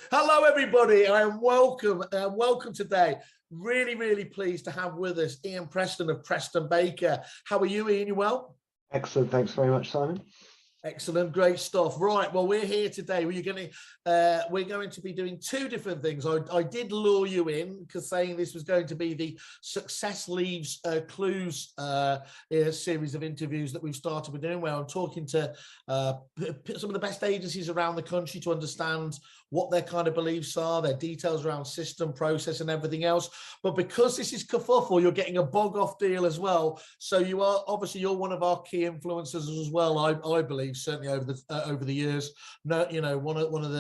Hello, everybody, and welcome today. Really pleased to have with us Ian Preston of Preston Baker. How are you, Ian? You well? Excellent. Thanks very much, Simon. Excellent, great stuff. Right, well, we're here today. We're going to be doing two different things. I did lure you in because saying this was going to be the Success Leaves Clues series of interviews that we've started with doing, where I'm talking to some of the best agencies around the country to understand what their kind of beliefs are, their details around system, process, and everything else. But because this is Kerfuffle, you're getting a bog-off deal as well. So you're one of our key influencers as well. I believe certainly over the years. No, you know, one of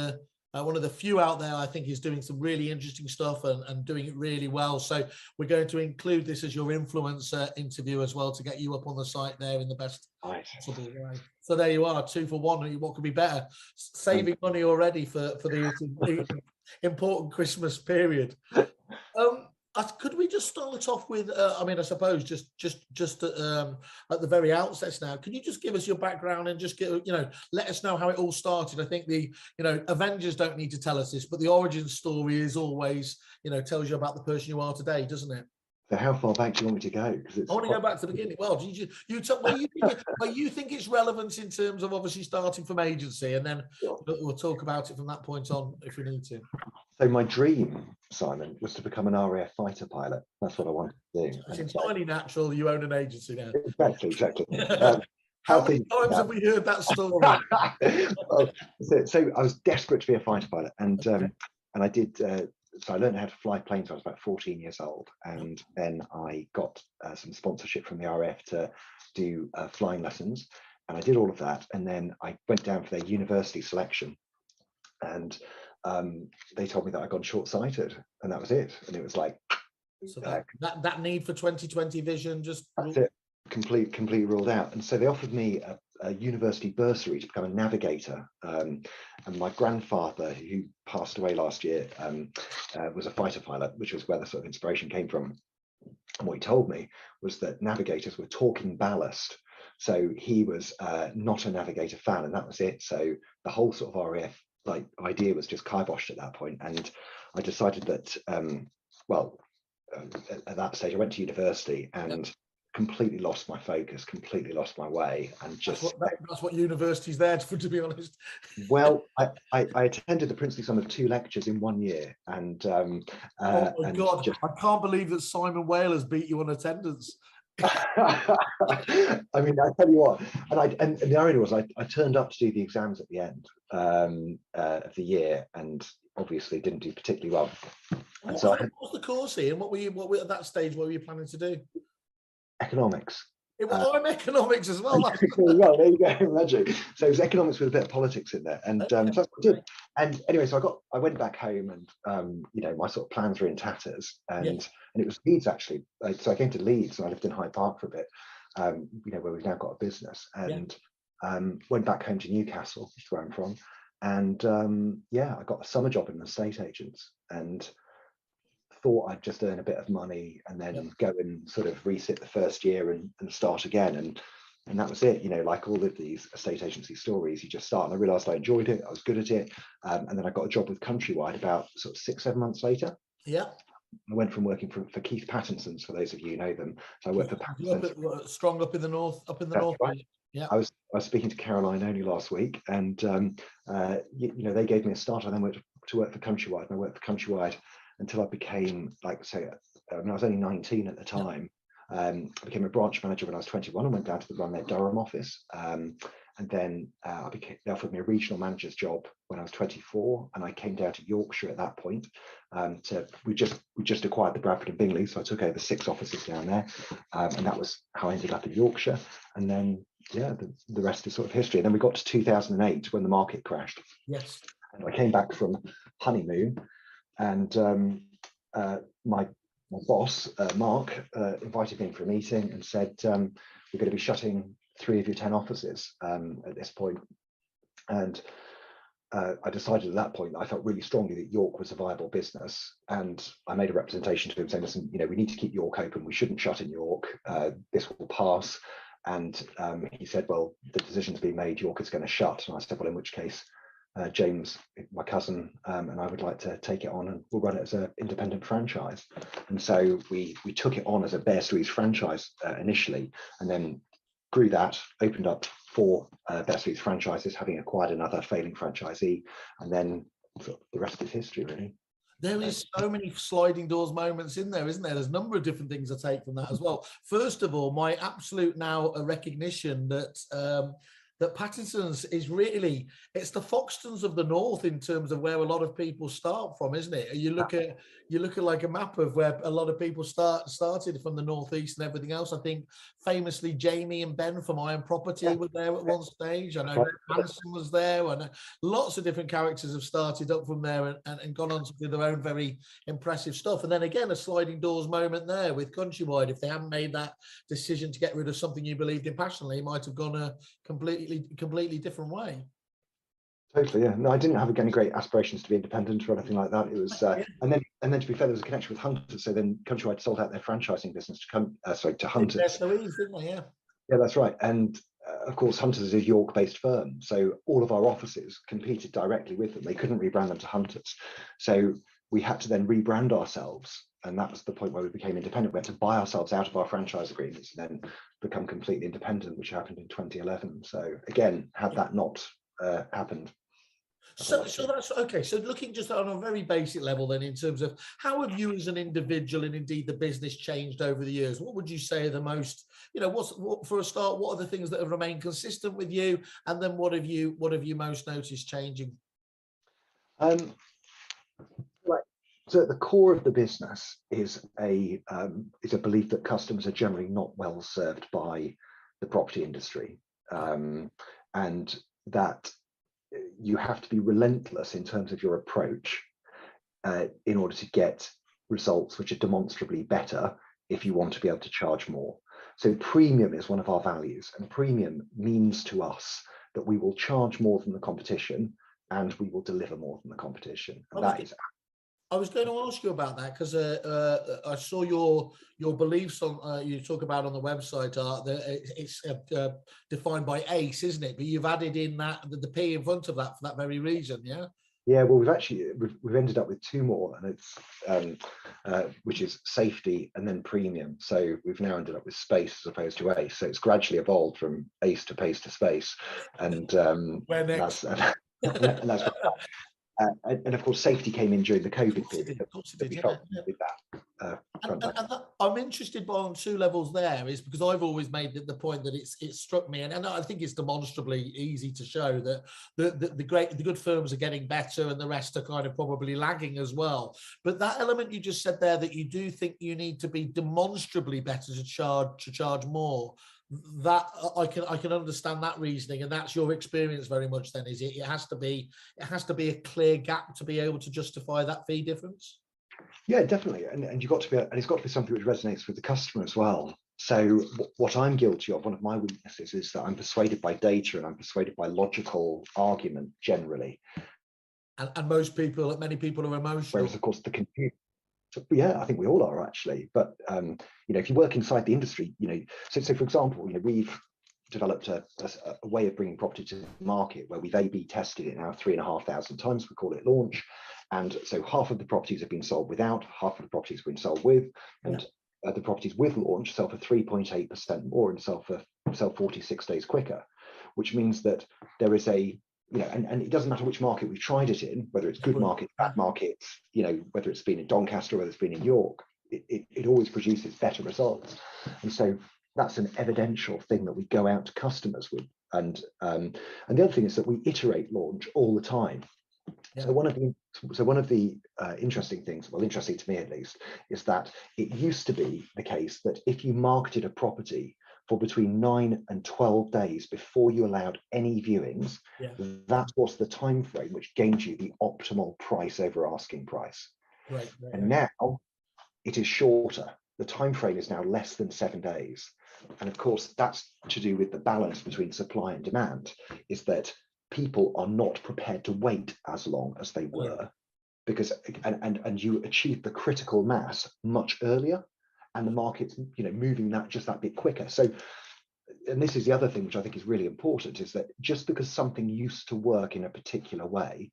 the few out there I think is doing some really interesting stuff and doing it really well. So we're going to include this as your influencer interview as well to get you up on the site there in the best possible way. So there you are, 2 for 1. What could be better? Saving money already for the important Christmas period. Could we just start off with? I suppose just at the very outset now. Can you just give us your background and just let us know how it all started? I think Avengers don't need to tell us this, but the origin story is always tells you about the person you are today, doesn't it? So how far back do you want me to go? Because I want to go back to the beginning. Well, you think it's relevant in terms of obviously starting from agency, and then we'll talk about it from that point on if we need to. So my dream, Simon, was to become an RAF fighter pilot. That's what I wanted to do. It's entirely natural. You own an agency now. Exactly. How many times have we heard that story? So I was desperate to be a fighter pilot, and I did. So I learned how to fly planes when I was about 14 years old, and then I got some sponsorship from the RAF to do flying lessons, and I did all of that, and then I went down for their university selection, and they told me that I'd gone short-sighted, and that was it. And it was like, so that need for 20/20 vision just that's it, completely ruled out. And so they offered me a university bursary to become a navigator, and my grandfather, who passed away last year, was a fighter pilot, which was where the sort of inspiration came from. And what he told me was that navigators were talking ballast, so he was not a navigator fan, and that was it. So the whole sort of RAF idea was just kiboshed at that point, and I decided that at that stage I went to university and completely lost my focus, completely lost my way, and just that's what university's there for, to be honest. Well, I attended the princely sum of 2 lectures in 1 year, and oh my God, I can't believe that Simon Whalers beat you on attendance. I mean, I tell you what, and the irony was I turned up to do the exams at the end of the year, and obviously didn't do particularly well. And so what was the course here, and what were at that stage? What were you planning to do? Economics. I'm economics as well. Well, there you go, imagine. So it was economics with a bit of politics in there, and so that's what I did. And anyway, so I went back home, and my sort of plans were in tatters, and it was Leeds actually. So I came to Leeds, and I lived in Hyde Park for a bit, where we've now got a business, and went back home to Newcastle, which is where I'm from, and I got a summer job in an estate agents, and thought I'd just earn a bit of money and then go and sort of resit the first year and start again, and that was it. Like all of these estate agency stories, you just start, and I realized I enjoyed it, I was good at it, and then I got a job with Countrywide about sort of 6-7 months later. I went from working for Keith Pattinson's, for those of you who know them. So I worked for Pattinson's. Strong up in the north. Right. Yeah. I was speaking to Caroline only last week, and they gave me a start. I then went to work for Countrywide, and I worked for Countrywide until I became, I was only 19 at the time. I became a branch manager when I was 21 and went down to run their Durham office. And then they offered me a regional manager's job when I was 24, and I came down to Yorkshire at that point. We just acquired the Bradford and Bingley, so I took over 6 offices down there, and that was how I ended up in Yorkshire. And then the rest is sort of history. And then we got to 2008 when the market crashed. Yes. And I came back from honeymoon, and my boss, Mark, invited me in for a meeting and said, we're going to be shutting 3 of your 10 offices at this point. And I decided at that point that I felt really strongly that York was a viable business, and I made a representation to him saying, listen, we need to keep York open, we shouldn't shut in York, this will pass. And he said, well, the decision's been made, York is going to shut. And I said, well, in which case James, my cousin, and I would like to take it on, and we'll run it as an independent franchise. And so we took it on as a Bear Squeeze franchise initially, and then grew that, opened up 4 Bear Squeeze franchises, having acquired another failing franchisee, and then the rest is history, really. There is so many sliding doors moments in there, isn't there? There's a number of different things I take from that as well. First of all, my absolute now a recognition that that Pattinson's is really, it's the Foxtons of the North in terms of where a lot of people start from, isn't it? You look at like a map of where a lot of people started from the Northeast and everything else. I think famously Jamie and Ben from Iron Property were there at one stage. I know Hanson was there, and lots of different characters have started up from there and gone on to do their own very impressive stuff. And then again, a sliding doors moment there with Countrywide. If they hadn't made that decision to get rid of something you believed in passionately, it might have gone a completely different way. Totally, yeah. No, I didn't have any great aspirations to be independent or anything like that. It was, and then to be fair, there was a connection with Hunters. So then Countrywide sold out their franchising business to Hunters. Didn't they? Yeah, that's right. And of course, Hunters is a York-based firm, so all of our offices competed directly with them. They couldn't rebrand them to Hunters, so we had to then rebrand ourselves. And that was the point where we became independent. We had to buy ourselves out of our franchise agreements and then become completely independent, which happened in 2011. So again, had that not happened. So that's okay. So looking just on a very basic level then, in terms of how have you as an individual and indeed the business changed over the years? What would you say are the most, for a start, what are the things that have remained consistent with you? And then what have you most noticed changing? So at the core of the business is a belief that customers are generally not well served by the property industry, and that you have to be relentless in terms of your approach in order to get results which are demonstrably better if you want to be able to charge more. So premium is one of our values, and premium means to us that we will charge more than the competition and we will deliver more than the competition. And that is. I was going to ask you about that because I saw your beliefs on you talk about on the website are that it's defined by ACE, isn't it? But you've added in that the P in front of that for that very reason, yeah. Yeah, well, we've ended up with 2 more, and it's which is safety and then premium. So we've now ended up with space as opposed to ACE. So it's gradually evolved from ACE to pace to space, and where next? That's and of course, safety came in during the COVID period. I'm interested on 2 levels there, is because I've always made the point that it struck me, and I think it's demonstrably easy to show that the good firms are getting better and the rest are kind of probably lagging as well. But that element you just said there, that you do think you need to be demonstrably better to charge more, that I can understand that reasoning, and that's your experience very much then, is it? It has to be a clear gap to be able to justify that fee difference. Yeah, definitely, and you've got to be, and it's got to be something which resonates with the customer as well. So what I'm guilty of, one of my weaknesses, is that I'm persuaded by data and I'm persuaded by logical argument generally. And many people are emotional. Whereas of course the computer. Yeah, I think we all are actually. But if you work inside the industry, so for example, we've developed a way of bringing property to the market where we've A/B tested it now 3,500 times. We call it launch, and so half of the properties have been sold without, half of the properties have been sold with, and the properties with launch sell for 3.8% more and sell 46 days quicker, which means that there is a and it doesn't matter which market we've tried it in, whether it's good markets, bad markets, whether it's been in Doncaster or whether it's been in York, it always produces better results. And so that's an evidential thing that we go out to customers with. And the other thing is that we iterate launch all the time. Yeah. So one of the interesting things, well, interesting to me at least, is that it used to be the case that if you marketed a property for between 9 and 12 days before you allowed any viewings, that was the time frame which gained you the optimal price over asking price. Right. And now it is shorter. The time frame is now less than 7 days. And of course, that's to do with the balance between supply and demand, is that people are not prepared to wait as long as they were, because and you achieve the critical mass much earlier, and the market's moving that just that bit quicker. So and this is the other thing which I think is really important, is that just because something used to work in a particular way,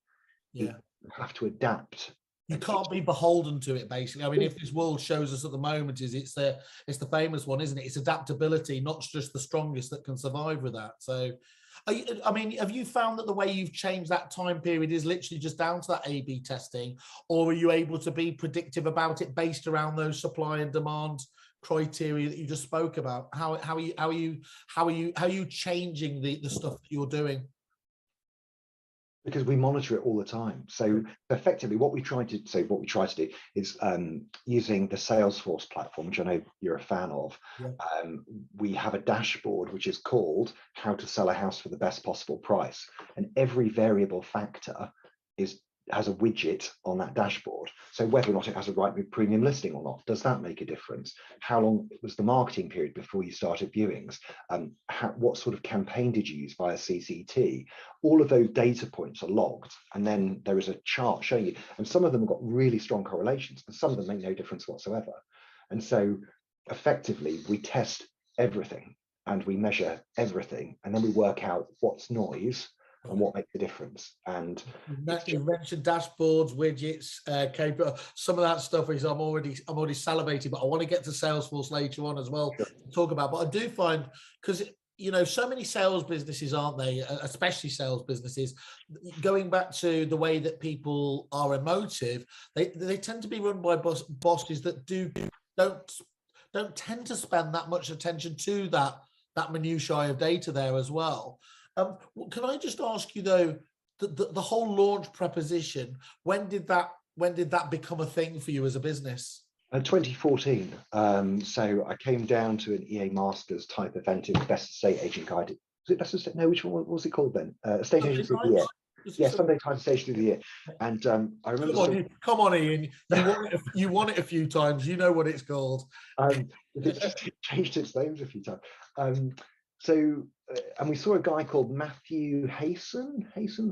you have to adapt. You can't be beholden to it, basically. I mean, if this world shows us at the moment, it's the famous one, isn't it? It's adaptability, not just the strongest that can survive with that. So, I mean, have you found that the way you've changed that time period is literally just down to that A/B testing, or are you able to be predictive about it based around those supply and demand criteria that you just spoke about? How are you changing the stuff that you're doing? Because we monitor it all the time. So effectively what we try to do is using the Salesforce platform, which I know you're a fan of. We have a dashboard which is called How to Sell a House for the Best Possible Price, and every variable factor has a widget on that dashboard. So whether or not it has a Rightmove premium listing or not, does that make a difference? How long was the marketing period before you started viewings? What sort of campaign did you use via CCT? All of those data points are logged, and then there is a chart showing you, and some of them have got really strong correlations, and some of them make no difference whatsoever. And so effectively we test everything and we measure everything, and then we work out what's noise and what makes the difference. And you mentioned dashboards, widgets, some of that stuff is I'm already salivating, but I want to get to Salesforce later on as well to talk about. But I do find, because so many sales businesses, aren't they, especially sales businesses, going back to the way that people are emotive, they tend to be run by bosses that don't tend to spend that much attention to that minutiae of data there as well. Can I just ask you though, the whole launch preposition, when did that become a thing for you as a business? 2014. So I came down to an EA Masters type event. It was Best Estate Agent Guide. Was it Best Estate? No, which one? What was it called then? Estate Agency of the Year. Yeah, Sunday Times Estate Agency of the Year. And I remember. Come on, Ian. You won it a few times. You know what it's called. It changed its names a few times. And we saw a guy called Matthew Hayson,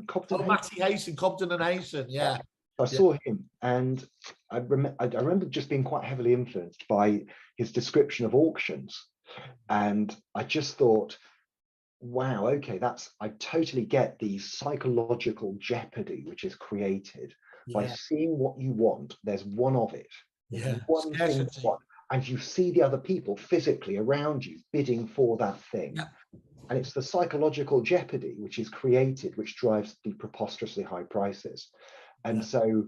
Cobden. Matthew Hayson, Cobden and Hayson, yeah. I saw him, and I remember just being quite heavily influenced by his description of auctions, and I just thought, wow, okay, I totally get the psychological jeopardy which is created by seeing what you want. There's one of it, one thing you want, and you see the other people physically around you bidding for that thing. And it's the psychological jeopardy which is created, which drives the preposterously high prices. And so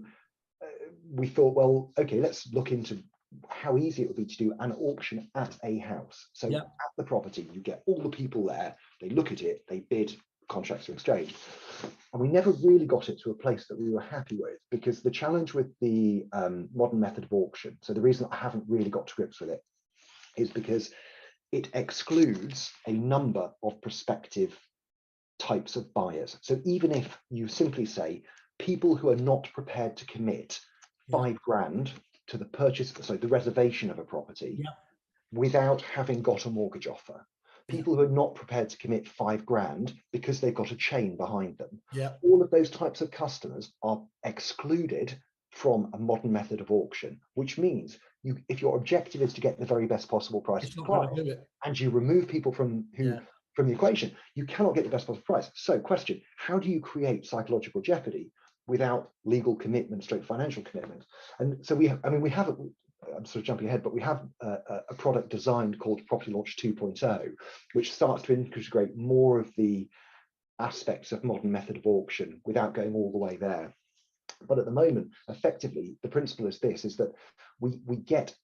we thought, well, okay, let's look into how easy it would be to do an auction at a house. So at the property, you get all the people there, they look at it, they bid, contracts are exchanged. And we never really got it to a place that we were happy with, because the challenge with the modern method of auction, so the reason I haven't really got to grips with it, is because it excludes a number of prospective types of buyers. So even if you simply say people who are not prepared to commit £5,000 to the purchase, so the reservation of a property, without having got a mortgage offer, people who are not prepared to commit £5,000 because they've got a chain behind them, all of those types of customers are excluded from a modern method of auction, which means if your objective is to get the very best possible price and you remove people from the equation, you cannot get the best possible price. So question, how do you create psychological jeopardy without legal commitment, straight financial commitment? And so I'm sort of jumping ahead, but we have a product designed called Property Launch 2.0, which starts to integrate more of the aspects of modern method of auction without going all the way there. But at the moment, effectively, the principle is this, is that we get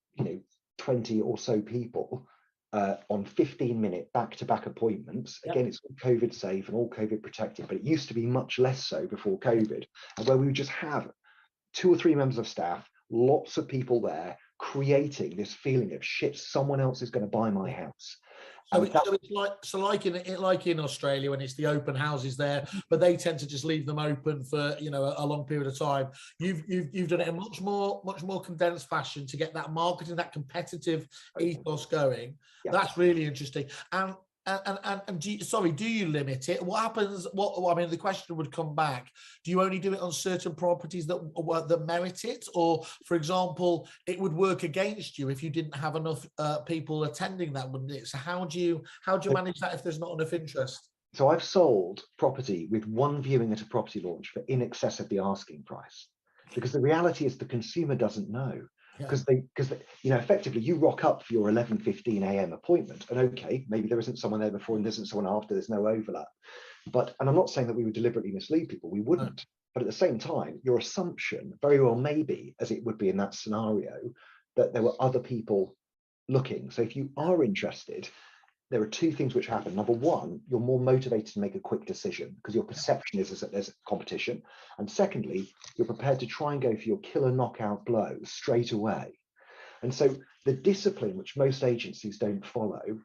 20 or so people on 15-minute back-to-back appointments. Again, it's all COVID safe and all COVID protected, but it used to be much less so before COVID, and where we would just have 2 or 3 members of staff, lots of people there, creating this feeling of shit, someone else is going to buy my house. So it's like in Australia when it's the open houses there, but they tend to just leave them open for a long period of time. You've done it in much more condensed fashion to get that marketing, that competitive ethos going. That's really interesting. And And do you limit it? What happens? I mean, the question would come back: do you only do it on certain properties that merit it, or, for example, it would work against you if you didn't have enough people attending that, wouldn't it? So how do you manage that if there's not enough interest? So I've sold property with one viewing at a property launch for in excess of the asking price, because the reality is the consumer doesn't know. Because effectively you rock up for your 11:15 a.m. appointment, and okay, maybe there isn't someone there before and there isn't someone after, there's no overlap. And I'm not saying that we would deliberately mislead people, we wouldn't. No. But at the same time, your assumption very well may be, as it would be in that scenario, that there were other people looking. So if you are interested, there are two things which happen. Number one, you're more motivated to make a quick decision because your perception is that there's competition. And secondly, you're prepared to try and go for your killer knockout blow straight away. And so the discipline which most agencies don't follow,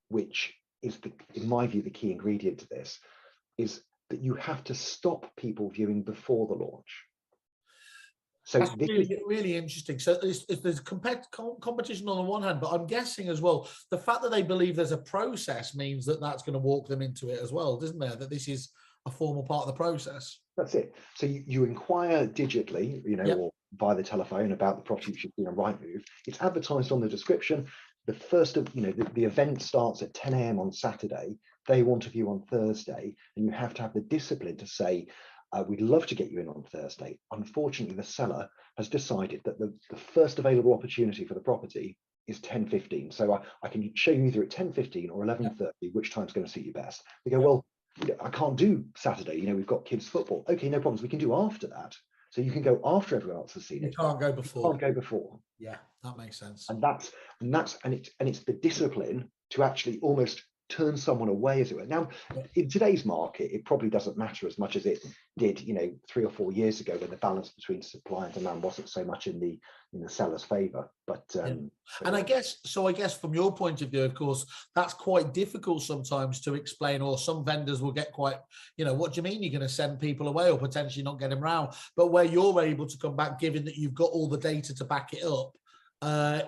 which is, in my view, the key ingredient to this, is that you have to stop people viewing before the launch. So that's really interesting. So there's competition on the one hand, but I'm guessing as well, the fact that they believe there's a process means that that's going to walk them into it as well, doesn't there? That this is a formal part of the process. That's it. So you inquire digitally, or via the telephone about the property which has been a Rightmove. It's advertised on the description. The first of, the event starts at 10 a.m. on Saturday. They want to view on Thursday, and you have to have the discipline to say, we'd love to get you in on Thursday. Unfortunately, the seller has decided that the first available opportunity for the property is 10:15. So I can show you either at 10:15 or 11:30, which time's going to suit you best. They go, well, I can't do Saturday. We've got kids' football. Okay, no problems. We can do after that. So you can go after everyone else has seen it. You can't go before. You can't go before. Yeah, that makes sense. And it's the discipline to actually almost turn someone away, as it were. Now, in today's market, it probably doesn't matter as much as it did, 3 or 4 years ago, when the balance between supply and demand wasn't so much in the seller's favor. But and I guess from your point of view, of course, that's quite difficult sometimes to explain, or some vendors will get quite, what do you mean you're going to send people away or potentially not get them round? But where you're able to come back, given that you've got all the data to back it up,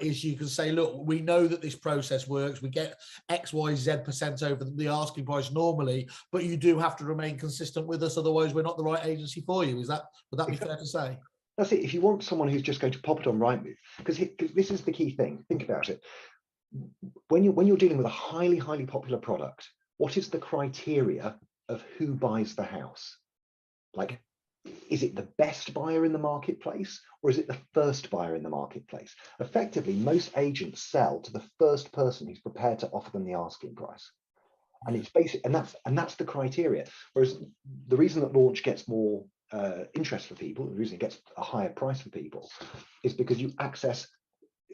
is you can say, look, we know that this process works. We get X, Y, Z% over the asking price normally, but you do have to remain consistent with us. Otherwise, we're not the right agency for you. Would that be fair to say? That's it. If you want someone who's just going to pop it on Rightmove, because this is the key thing. Think about it. When you're dealing with a highly, highly popular product, what is the criteria of who buys the house? Like, is it the best buyer in the marketplace, or is it the first buyer in the marketplace? Effectively, most agents sell to the first person who's prepared to offer them the asking price. And it's basic, and that's the criteria. Whereas the reason that launch gets more interest for people, the reason it gets a higher price for people, is because you access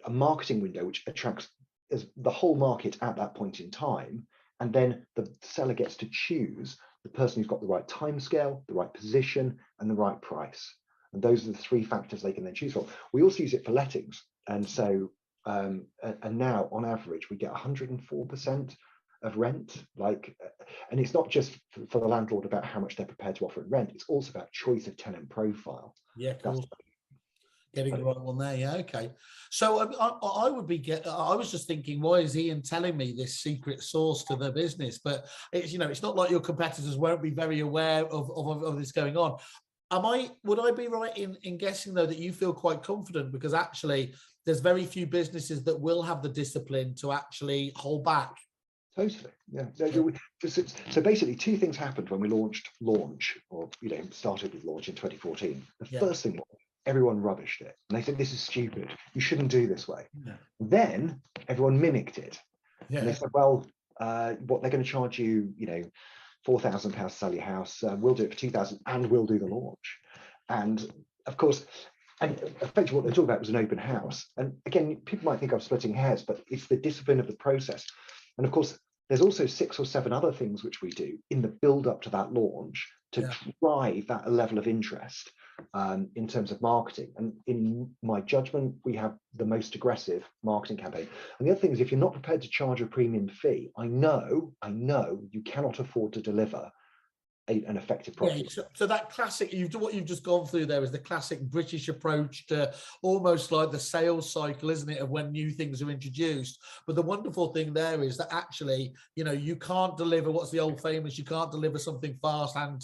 a marketing window which attracts the whole market at that point in time, and then the seller gets to choose the person who's got the right timescale, the right position, and the right price. And those are the three factors they can then choose from. We also use it for lettings, and so and now on average we get 104% of rent. And it's not just for the landlord about how much they're prepared to offer in rent. It's also about choice of tenant profile. Yeah, cool. Getting the right one there. Yeah, okay. So I was just thinking, why is Ian telling me this secret sauce to the business? But it's not like your competitors won't be very aware of this going on. Would I be right in guessing, though, that you feel quite confident, because actually there's very few businesses that will have the discipline to actually hold back? Totally, yeah. So basically, two things happened when we started with launch in 2014. The first thing was, everyone rubbished it, and they said, this is stupid, you shouldn't do this way. Then everyone mimicked it, and they said, well, what, they're going to charge you £4,000 to sell your house, we'll do it for 2,000 and we'll do the launch. And of course, and effectively what they're talking about was an open house. And again, people might think I'm splitting hairs, but it's the discipline of the process. And of course, there's also 6 or 7 other things which we do in the build up to that launch to drive that level of interest in terms of marketing. And in my judgment, we have the most aggressive marketing campaign. And the other thing is, if you're not prepared to charge a premium fee, I know you cannot afford to deliver an effective product. Yeah, so that classic, what you've just gone through there is the classic British approach to almost like the sales cycle, isn't it, of when new things are introduced. But the wonderful thing there is that actually, you know, you can't deliver, what's the old famous, you can't deliver something fast and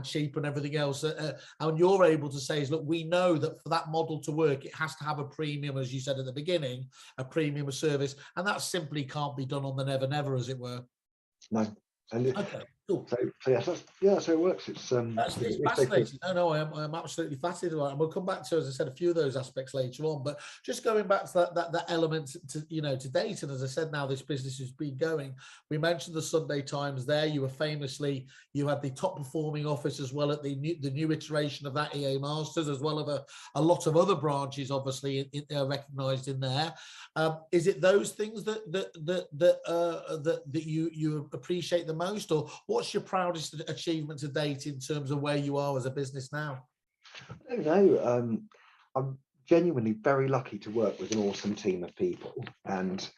cheap and everything else. And you're able to say is, look, we know that for that model to work, it has to have a premium, as you said at the beginning, a premium service, and that simply can't be done on the never never, as it were. No. And okay, cool. So so it works. It's fascinating. No, I'm absolutely fascinated about it. And we'll come back to, as I said, a few of those aspects later on. But just going back to that element to, you know, to date, and as I said, now this business has been going. We mentioned the Sunday Times there. You had the top performing office as well at the new iteration of that EA Masters, as well as a lot of other branches, obviously recognised in there. Is it those things that you appreciate the most, or what's your proudest achievement to date in terms of where you are as a business now? I don't know. I'm genuinely very lucky to work with an awesome team of people, and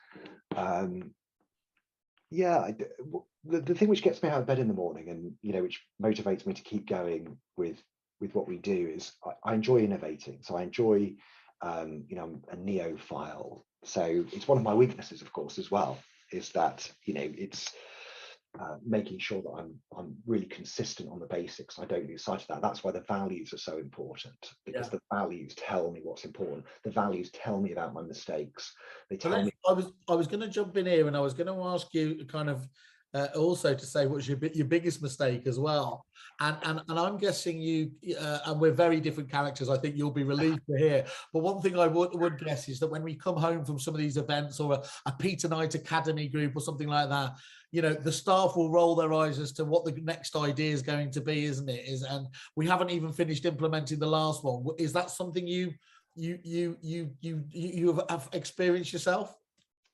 the thing which gets me out of bed in the morning, and you know, which motivates me to keep going with what we do, is I enjoy innovating. So I enjoy, you know, I'm a neophile. So it's one of my weaknesses, of course, as well, is that, you know, it's making sure that I'm really consistent on the basics. I don't lose sight of that. That's why the values are so important, because the values tell me what's important. The values tell me about my mistakes. They tell me. I was going to jump in here, and I was going to ask you kind of also to say what's your biggest mistake as well. And I'm guessing you and we're very different characters. I think you'll be relieved to hear. But one thing I would guess is that when we come home from some of these events, or a Peter Knight Academy group or something like that, you know, the staff will roll their eyes as to what the next idea is going to be, isn't it? And we haven't even finished implementing the last one. Is that something you have experienced yourself?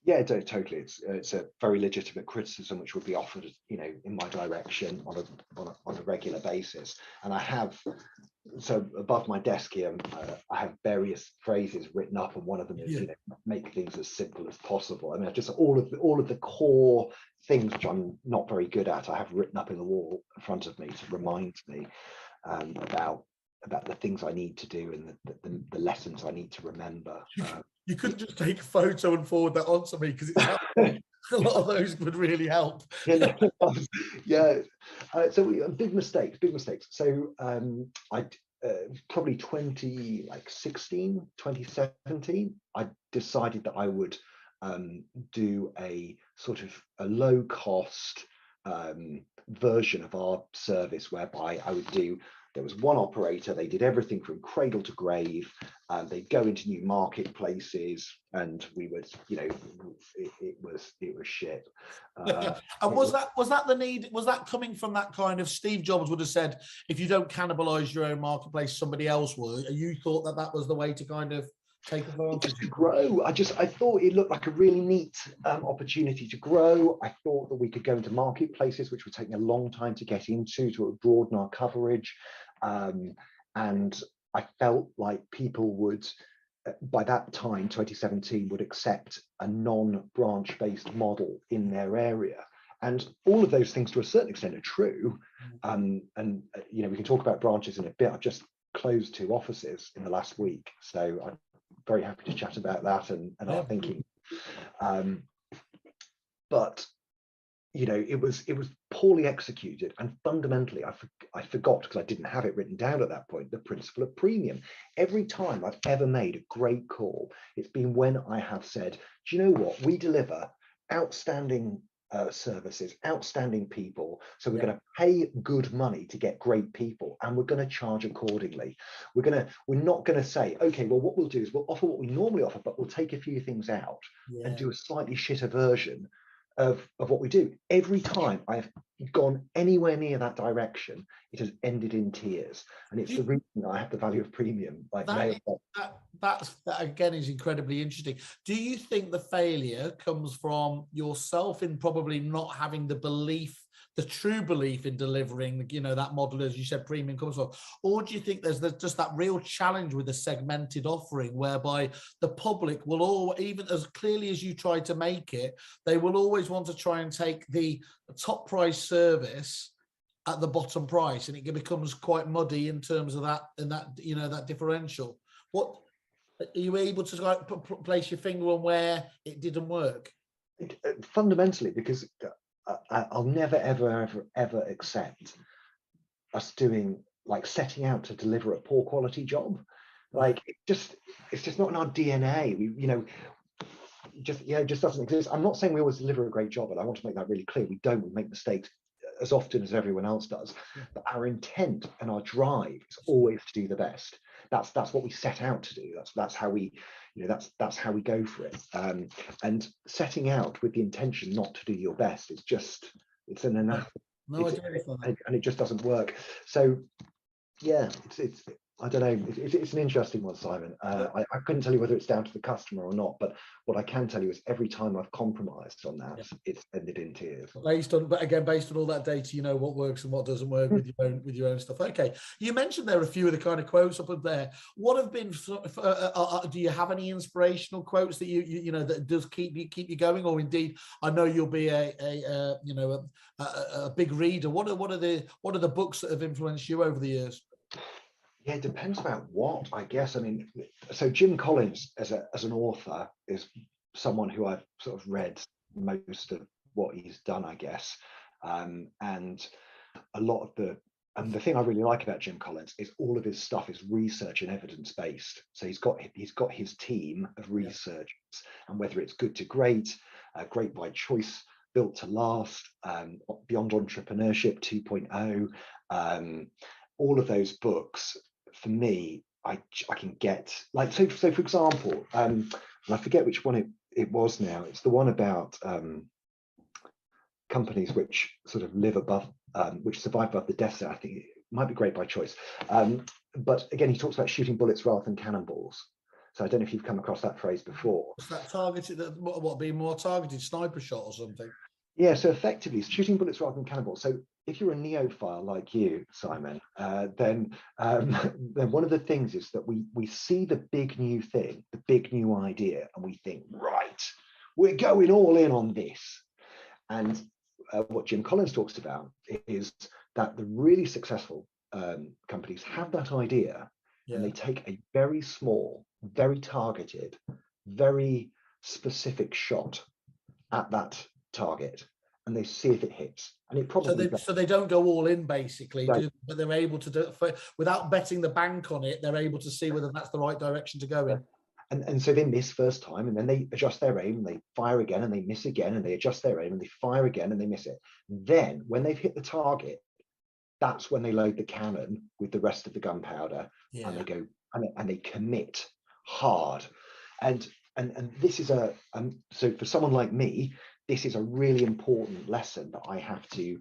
Yeah, totally. It's a very legitimate criticism which would be offered, you know, in my direction on a regular basis. And I have, so above my desk here, I have various phrases written up, and one of them is, you know, make things as simple as possible. I mean, just all of the core things which I'm not very good at, I have written up in the wall in front of me to remind me about the things I need to do, and the lessons I need to remember. You couldn't just take a photo and forward that on to me, because a lot of those would really help. So big mistakes. So I probably 2017, I decided that I would do a sort of a low cost version of our service, whereby there was one operator. They did everything from cradle to grave. They'd go into new marketplaces, and we would, you know, it was shit. And was that the need? Was that coming from that kind of, Steve Jobs would have said, if you don't cannibalize your own marketplace, somebody else will? You thought that was the way to kind of take advantage? Just to grow. I thought it looked like a really neat opportunity to grow. I thought that we could go into marketplaces, which would take me a long time to get into, to broaden our coverage. And I felt like people would, by that time, 2017, would accept a non-branch based model in their area. And all of those things, to a certain extent, are true. And you know, we can talk about branches in a bit. I've just closed 2 offices in the last week, so I'm very happy to chat about that and our thinking. But you know, it was poorly executed, and fundamentally I forgot, because I didn't have it written down at that point, the principle of premium. Every time I've ever made a great call, it's been when I have said, do you know what, we deliver outstanding services, outstanding people, so we're going to pay good money to get great people, and we're going to charge accordingly. We're not going to say, okay, well, what we'll do is we'll offer what we normally offer, but we'll take a few things out and do a slightly shitter version of what we do. Every time I've gone anywhere near that direction, it has ended in tears, and it's the reason I have the value of premium. That again is incredibly interesting. Do you think the failure comes from yourself in probably not having the belief, the true belief in delivering, you know, that model, as you said, premium comes from, or do you think there's just that real challenge with a segmented offering, whereby the public will all, even as clearly as you try to make it, they will always want to try and take the top price service at the bottom price, and it becomes quite muddy in terms of that, and that, you know, that differential. What are you able to like place your finger on where it didn't work? Fundamentally, because I'll never, ever accept us doing, like, setting out to deliver a poor quality job. Like, it's just not in our DNA. We, you know, it just doesn't exist. I'm not saying we always deliver a great job, and I want to make that really clear. We don't. We make mistakes as often as everyone else does. But our intent and our drive is always to do the best. That's what we set out to do. That's how we, you know, that's how we go for it. And setting out with the intention not to do your best is just, it's an anathema. No, and it just doesn't work. So yeah, it's I don't know. It's an interesting one, Simon. I couldn't tell you whether it's down to the customer or not, but what I can tell you is every time I've compromised on that, it's ended in tears. Based on all that data, you know what works and what doesn't work with your own stuff. Okay, you mentioned there a few of the kind of quotes up there. What have been? Do you have any inspirational quotes that you know that does keep you going, or indeed, I know you'll be a big reader. What are the books that have influenced you over the years? Yeah, it depends about what, I guess. I mean, so Jim Collins as an author is someone who I've sort of read most of what he's done, I guess. And a lot of the thing I really like about Jim Collins is all of his stuff is research and evidence based. So he's got his team of researchers, and whether it's Good to Great, Great by Choice, Built to Last, Beyond Entrepreneurship 2.0, all of those books, for me, I can get, like, so for example, and I forget which one it was now. It's the one about companies which sort of live above, which survive above the death zone. I think it might be Great by Choice. But again, he talks about shooting bullets rather than cannonballs. So I don't know if you've come across that phrase before. Is that targeted, what being more targeted sniper shot or something? Yeah, so effectively shooting bullets rather than cannonballs. So if you're a neophile like you, Simon, then one of the things is that we see the big new thing, the big new idea, and we think, right, we're going all in on this. And what Jim Collins talks about is that the really successful companies have that idea, and they take a very small, very targeted, very specific shot at that target, and they see if it hits. And it probably so they don't go all in, basically, right. But they're able to do it without betting the bank on it. They're able to see whether that's the right direction to go in. And so they miss first time, and then they adjust their aim, and they fire again, and they miss again, and they adjust their aim, and they fire again, and they miss it. Then when they've hit the target, that's when they load the cannon with the rest of the gunpowder, and they go and they commit hard. And this is so for someone like me, this is a really important lesson that I have to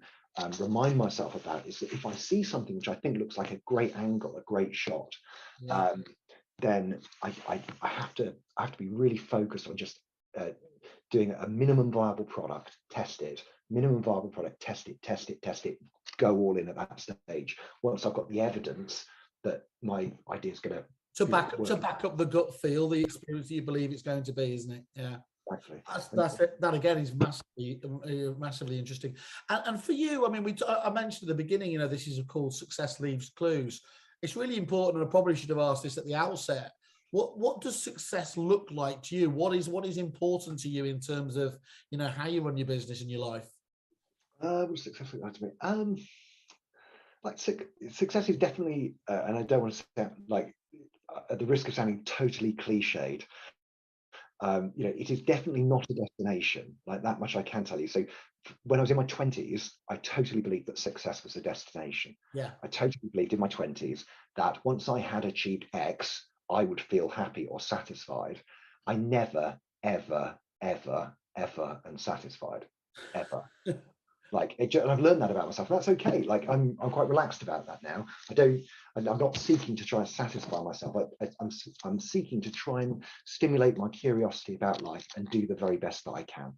remind myself about, is that if I see something which I think looks like a great angle, a great shot, then I have to be really focused on just doing a minimum viable product, test it, minimum viable product, test it, go all in at that stage. Once I've got the evidence that my idea is going to back up the gut feel, the experience you believe it's going to be, isn't it? Yeah. Exactly. That's it. That again is massively interesting. And for you, I mean, I mentioned at the beginning, you know, this is called Success Leaves Clues. It's really important, and I probably should have asked this at the outset. What does success look like to you? What is important to you in terms of, you know, how you run your business and your life? What does success look like to me? Like success is definitely, and I don't want to sound like, at the risk of sounding totally cliched, you know, it is definitely not a destination. Like, that much I can tell you. So when I was in my 20s, I totally believed that success was a destination. Yeah. I totally believed in my 20s that once I had achieved X, I would feel happy or satisfied. I never, ever, ever, ever am satisfied, ever. Like, and I've learned that about myself. That's okay. Like, I'm quite relaxed about that now. I'm not seeking to try and satisfy myself. I'm seeking to try and stimulate my curiosity about life and do the very best that I can.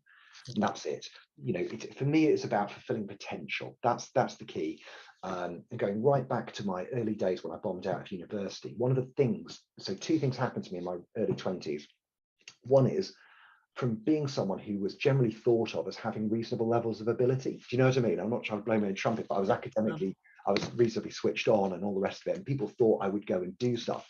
And that's it. You know, for me, it's about fulfilling potential. That's the key. And going right back to my early days when I bombed out of university, one of the things, so two things happened to me in my early 20s. One is from being someone who was generally thought of as having reasonable levels of ability. Do you know what I mean? I'm not trying to blow my own trumpet, but I was academically, I was reasonably switched on and all the rest of it. And people thought I would go and do stuff.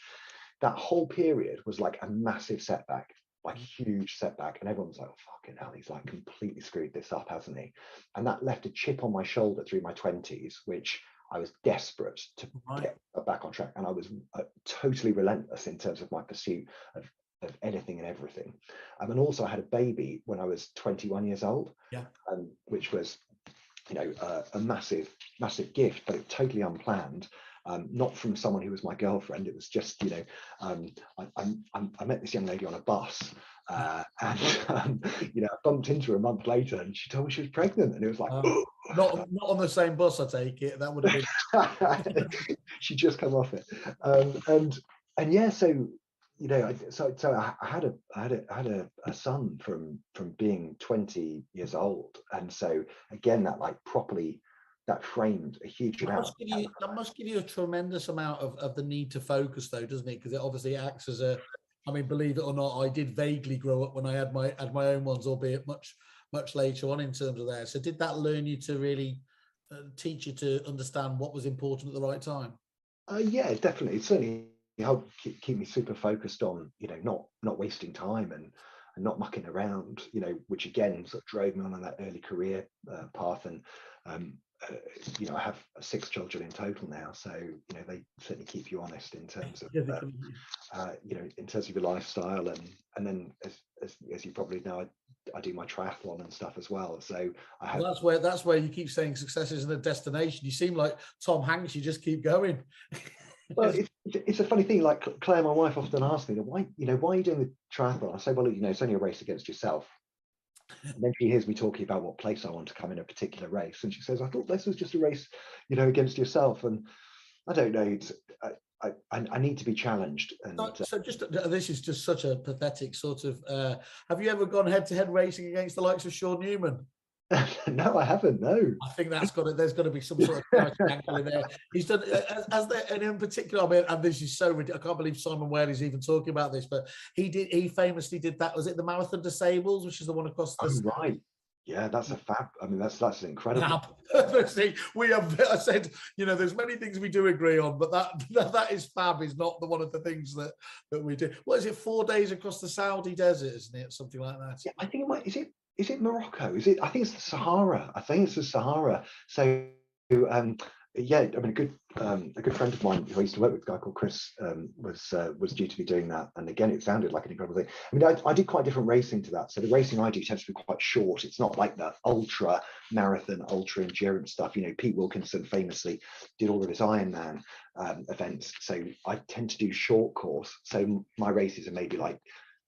That whole period was like a massive setback, like a huge setback. And everyone was like, oh, fucking hell, he's like completely screwed this up, hasn't he? And that left a chip on my shoulder through my 20s, which I was desperate to get back on track. And I was totally relentless in terms of my pursuit of anything and everything. And also I had a baby when I was 21 years old, which was, you know, a massive gift, but it totally unplanned. Not from someone who was my girlfriend. It was just, you know, I met this young lady on a bus, and you know, I bumped into her a month later, and she told me she was pregnant, and it was like, not on the same bus, I take it. That would have been. She'd just come off it, and yeah, so you know, so I had a son from being 20 years old, and so again, that like properly. That framed a huge amount. That must give you a tremendous amount of the need to focus, though, doesn't it? Because it obviously acts as a. I mean, believe it or not, I did vaguely grow up when I had my own ones, albeit much later on in terms of there. So, did that learn you to really teach you to understand what was important at the right time? Yeah, definitely. It certainly helped keep me super focused on, you know, not wasting time and not mucking around. You know, which again sort of drove me on that early career path and. You know, I have 6 children in total now, so you know they certainly keep you honest in terms of you know, in terms of your lifestyle, and then as you probably know, I do my triathlon and stuff as well. So I have. Well, that's where you keep saying success isn't a destination. You seem like Tom Hanks. You just keep going. Well, it's a funny thing. Like Claire, my wife, often asks me, why are you doing the triathlon? I say, well, you know, it's only a race against yourself. And then she hears me talking about what place I want to come in a particular race, and she says, "I thought this was just a race, you know, against yourself." And I don't know. It's I need to be challenged. And so, just this is just such a pathetic sort of. Have you ever gone head-to-head racing against the likes of Sean Newman? No, I haven't. No, I think there's got to be some sort of angle in there. He's done and in particular. I mean, and this is so ridiculous. I can't believe Simon Whaley's even talking about this, but he famously did that. Was it the Marathon Disables, which is the one across the? Oh, right. Yeah, that's a fab. I mean, that's incredible. See, we have. I said, you know, there's many things we do agree on, but that is fab. Is not one of the things that we do. What is it? 4 days across the Saudi desert, isn't it? Something like that. Yeah, I think it might. Is it Morocco? Is it? I think it's the Sahara. I think it's the Sahara. So, yeah, I mean, a good friend of mine who I used to work with, a guy called Chris, was due to be doing that. And again, it sounded like an incredible thing. I mean, I did quite different racing to that. So the racing I do tends to be quite short. It's not like the ultra marathon, ultra endurance stuff. You know, Pete Wilkinson famously did all of his Ironman events. So I tend to do short course. So my races are maybe like,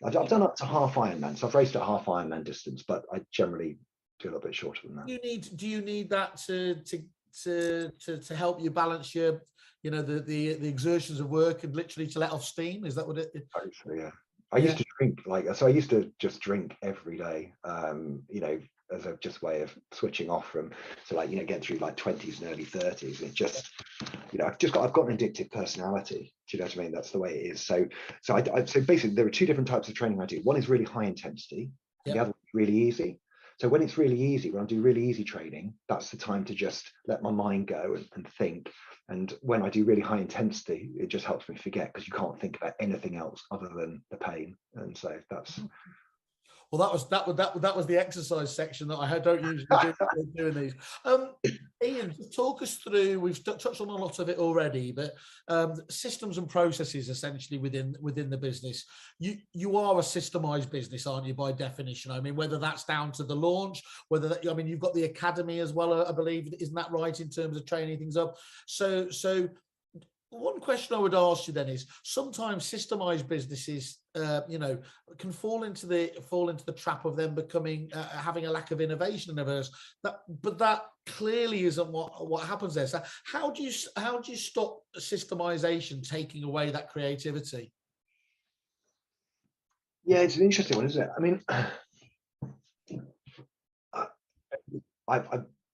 I've done up to half Ironman. So I've raced at half Ironman distance, but I generally do a little bit shorter than that. Do you need that to help you balance your, you know, the exertions of work and literally to let off steam? Is that what it is? Totally, yeah. I used to drink I used to just drink every day, you know, as a just way of switching off from, so like, you know, getting through like 20s and early 30s. It just, you know, I've got an addictive personality. Do you know what I mean? That's the way it is. So basically there are 2 different types of training I do. One is really high intensity, and the other is really easy. So when it's really easy, when I do really easy training, that's the time to just let my mind go and think. And when I do really high intensity, it just helps me forget, because you can't think about anything else other than the pain. And so that's. Well, that was the exercise section that I don't usually do doing these. Ian, talk us through. We've touched on a lot of it already, but systems and processes essentially within the business. You are a systemized business, aren't you, by definition? I mean, whether that's down to the launch, I mean, you've got the academy as well, I believe, isn't that right, in terms of training things up? So one question I would ask you then is, sometimes systemized businesses, you know, can fall into the trap of them becoming having a lack of innovation in theirs. But that clearly isn't what happens there. So how do you stop systemization taking away that creativity? Yeah, it's an interesting one, isn't it? I mean,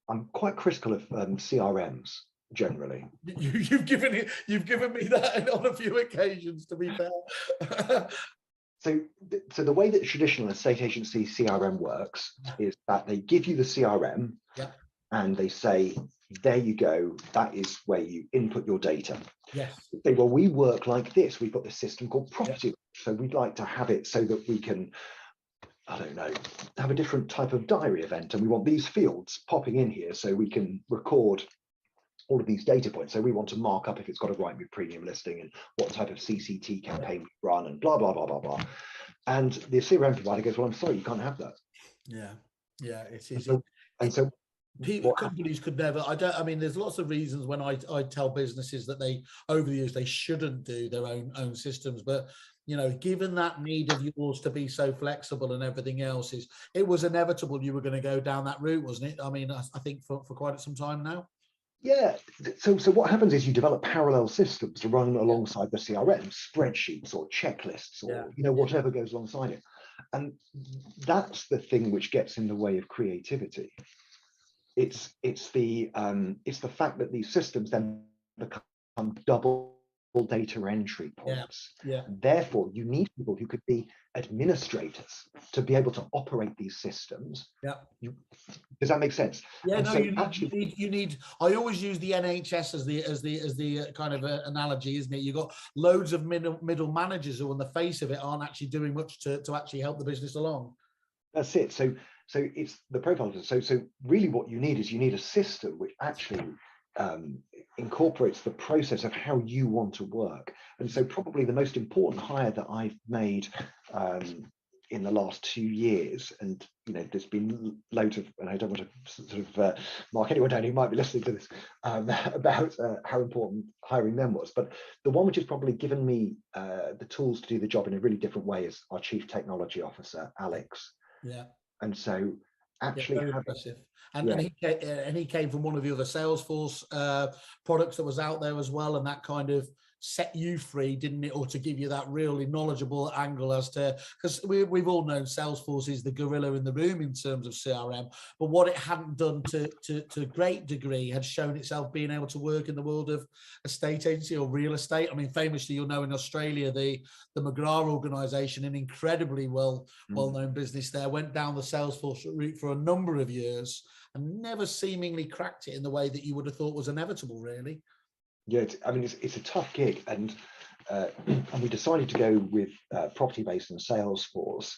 I'm quite critical of CRMs. Generally, you've given me that on a few occasions, to be fair. So, so the way that traditional estate agency CRM works is that they give you the CRM and they say, there you go, that is where you input your data. Yes. They say, well, we work like this. We've got this system called property. So we'd like to have it so that we can, I don't know, have a different type of diary event. And we want these fields popping in here so we can record all of these data points. So we want to mark up if it's got a Rightmove premium listing and what type of CCT campaign we run and blah, blah, blah, blah, blah. And the CRM provider goes, well, I'm sorry, you can't have that. Yeah, it is. So companies could never, I mean, there's lots of reasons when I tell businesses that they, over the years, they shouldn't do their own systems, but you know, given that need of yours to be so flexible and everything else, it was inevitable you were going to go down that route, wasn't it? I mean, I think for quite some time now. Yeah. So what happens is you develop parallel systems to run alongside the CRM, spreadsheets or checklists or whatever goes alongside it. And that's the thing which gets in the way of creativity. It's the fact that these systems then become double data entry points. Therefore, you need people who could be administrators to be able to operate these systems. Does that make sense? Yeah, and no, so you need. I always use the NHS as the kind of analogy, isn't it? You've got loads of middle managers who, on the face of it, aren't actually doing much to actually help the business along. That's it. So it's the profile. So really, what you need is a system which actually incorporates the process of how you want to work. And so probably the most important hire that I've made in the last 2 years, and there's been loads of, and I don't want to sort of mark anyone down who might be listening to this about how important hiring them was, but the one which has probably given me the tools to do the job in a really different way is our Chief Technology Officer, Alex. And so actually very impressive. And he came from one of the other Salesforce products that was out there as well, and that kind of set you free, didn't it? Or to give you that really knowledgeable angle as to, because we've all known Salesforce is the gorilla in the room in terms of CRM, but what it hadn't done to a great degree had shown itself being able to work in the world of estate agency or real estate. I mean, famously, you'll know in Australia, the McGrath organization, an incredibly well-known business there, went down the Salesforce route for a number of years and never seemingly cracked it in the way that you would have thought was inevitable, really. Yeah, I mean, it's a tough gig, and we decided to go with property based on Salesforce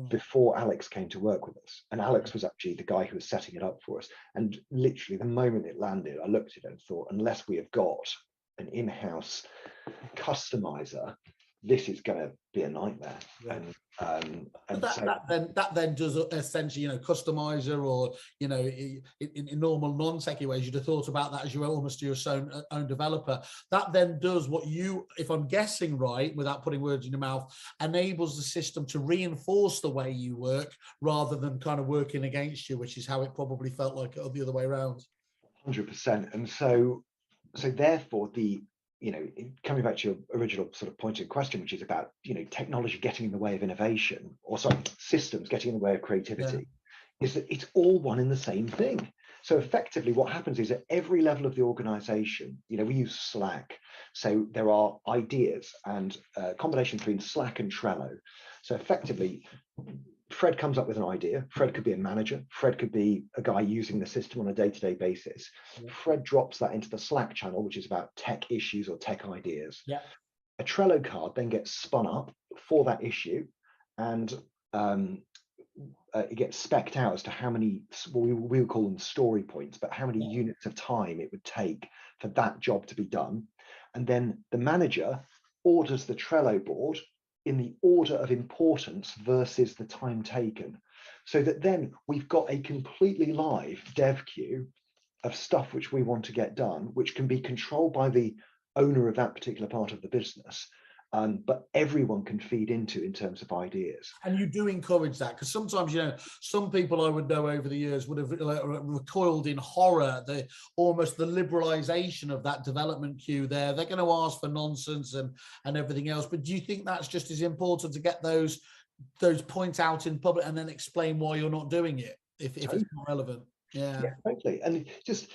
before Alex came to work with us. And Alex was actually the guy who was setting it up for us. And literally, the moment it landed, I looked at it and thought, unless we have got an in-house customizer, this is going to be a nightmare. And that then does essentially, customizer, or in normal non-techie ways, you'd have thought about that as you almost your own developer. That then does what you, if I'm guessing right, without putting words in your mouth, enables the system to reinforce the way you work rather than kind of working against you, which is how it probably felt like the other way around. 100%. And so therefore coming back to your original sort of pointed question, which is about, technology getting in the way of innovation, or sorry, systems getting in the way of creativity, is that it's all one and the same thing. So effectively what happens is at every level of the organization, we use Slack. So there are ideas and a combination between Slack and Trello. So effectively, Fred comes up with an idea. Fred could be a manager. Fred could be a guy using the system on a day-to-day basis. Fred drops that into the Slack channel, which is about tech issues or tech ideas. A Trello card then gets spun up for that issue, and it gets spec'd out as to how many, we would call them story points, but how many units of time it would take for that job to be done. And then the manager orders the Trello board in the order of importance versus the time taken, so that then we've got a completely live dev queue of stuff which we want to get done, which can be controlled by the owner of that particular part of the business, but everyone can feed into in terms of ideas. And you do encourage that, because sometimes, some people I would know over the years would have recoiled in horror, almost the liberalization of that development queue there. They're going to ask for nonsense and everything else. But do you think that's just as important to get those points out in public and then explain why you're not doing it if it's not relevant? Yeah, totally. And just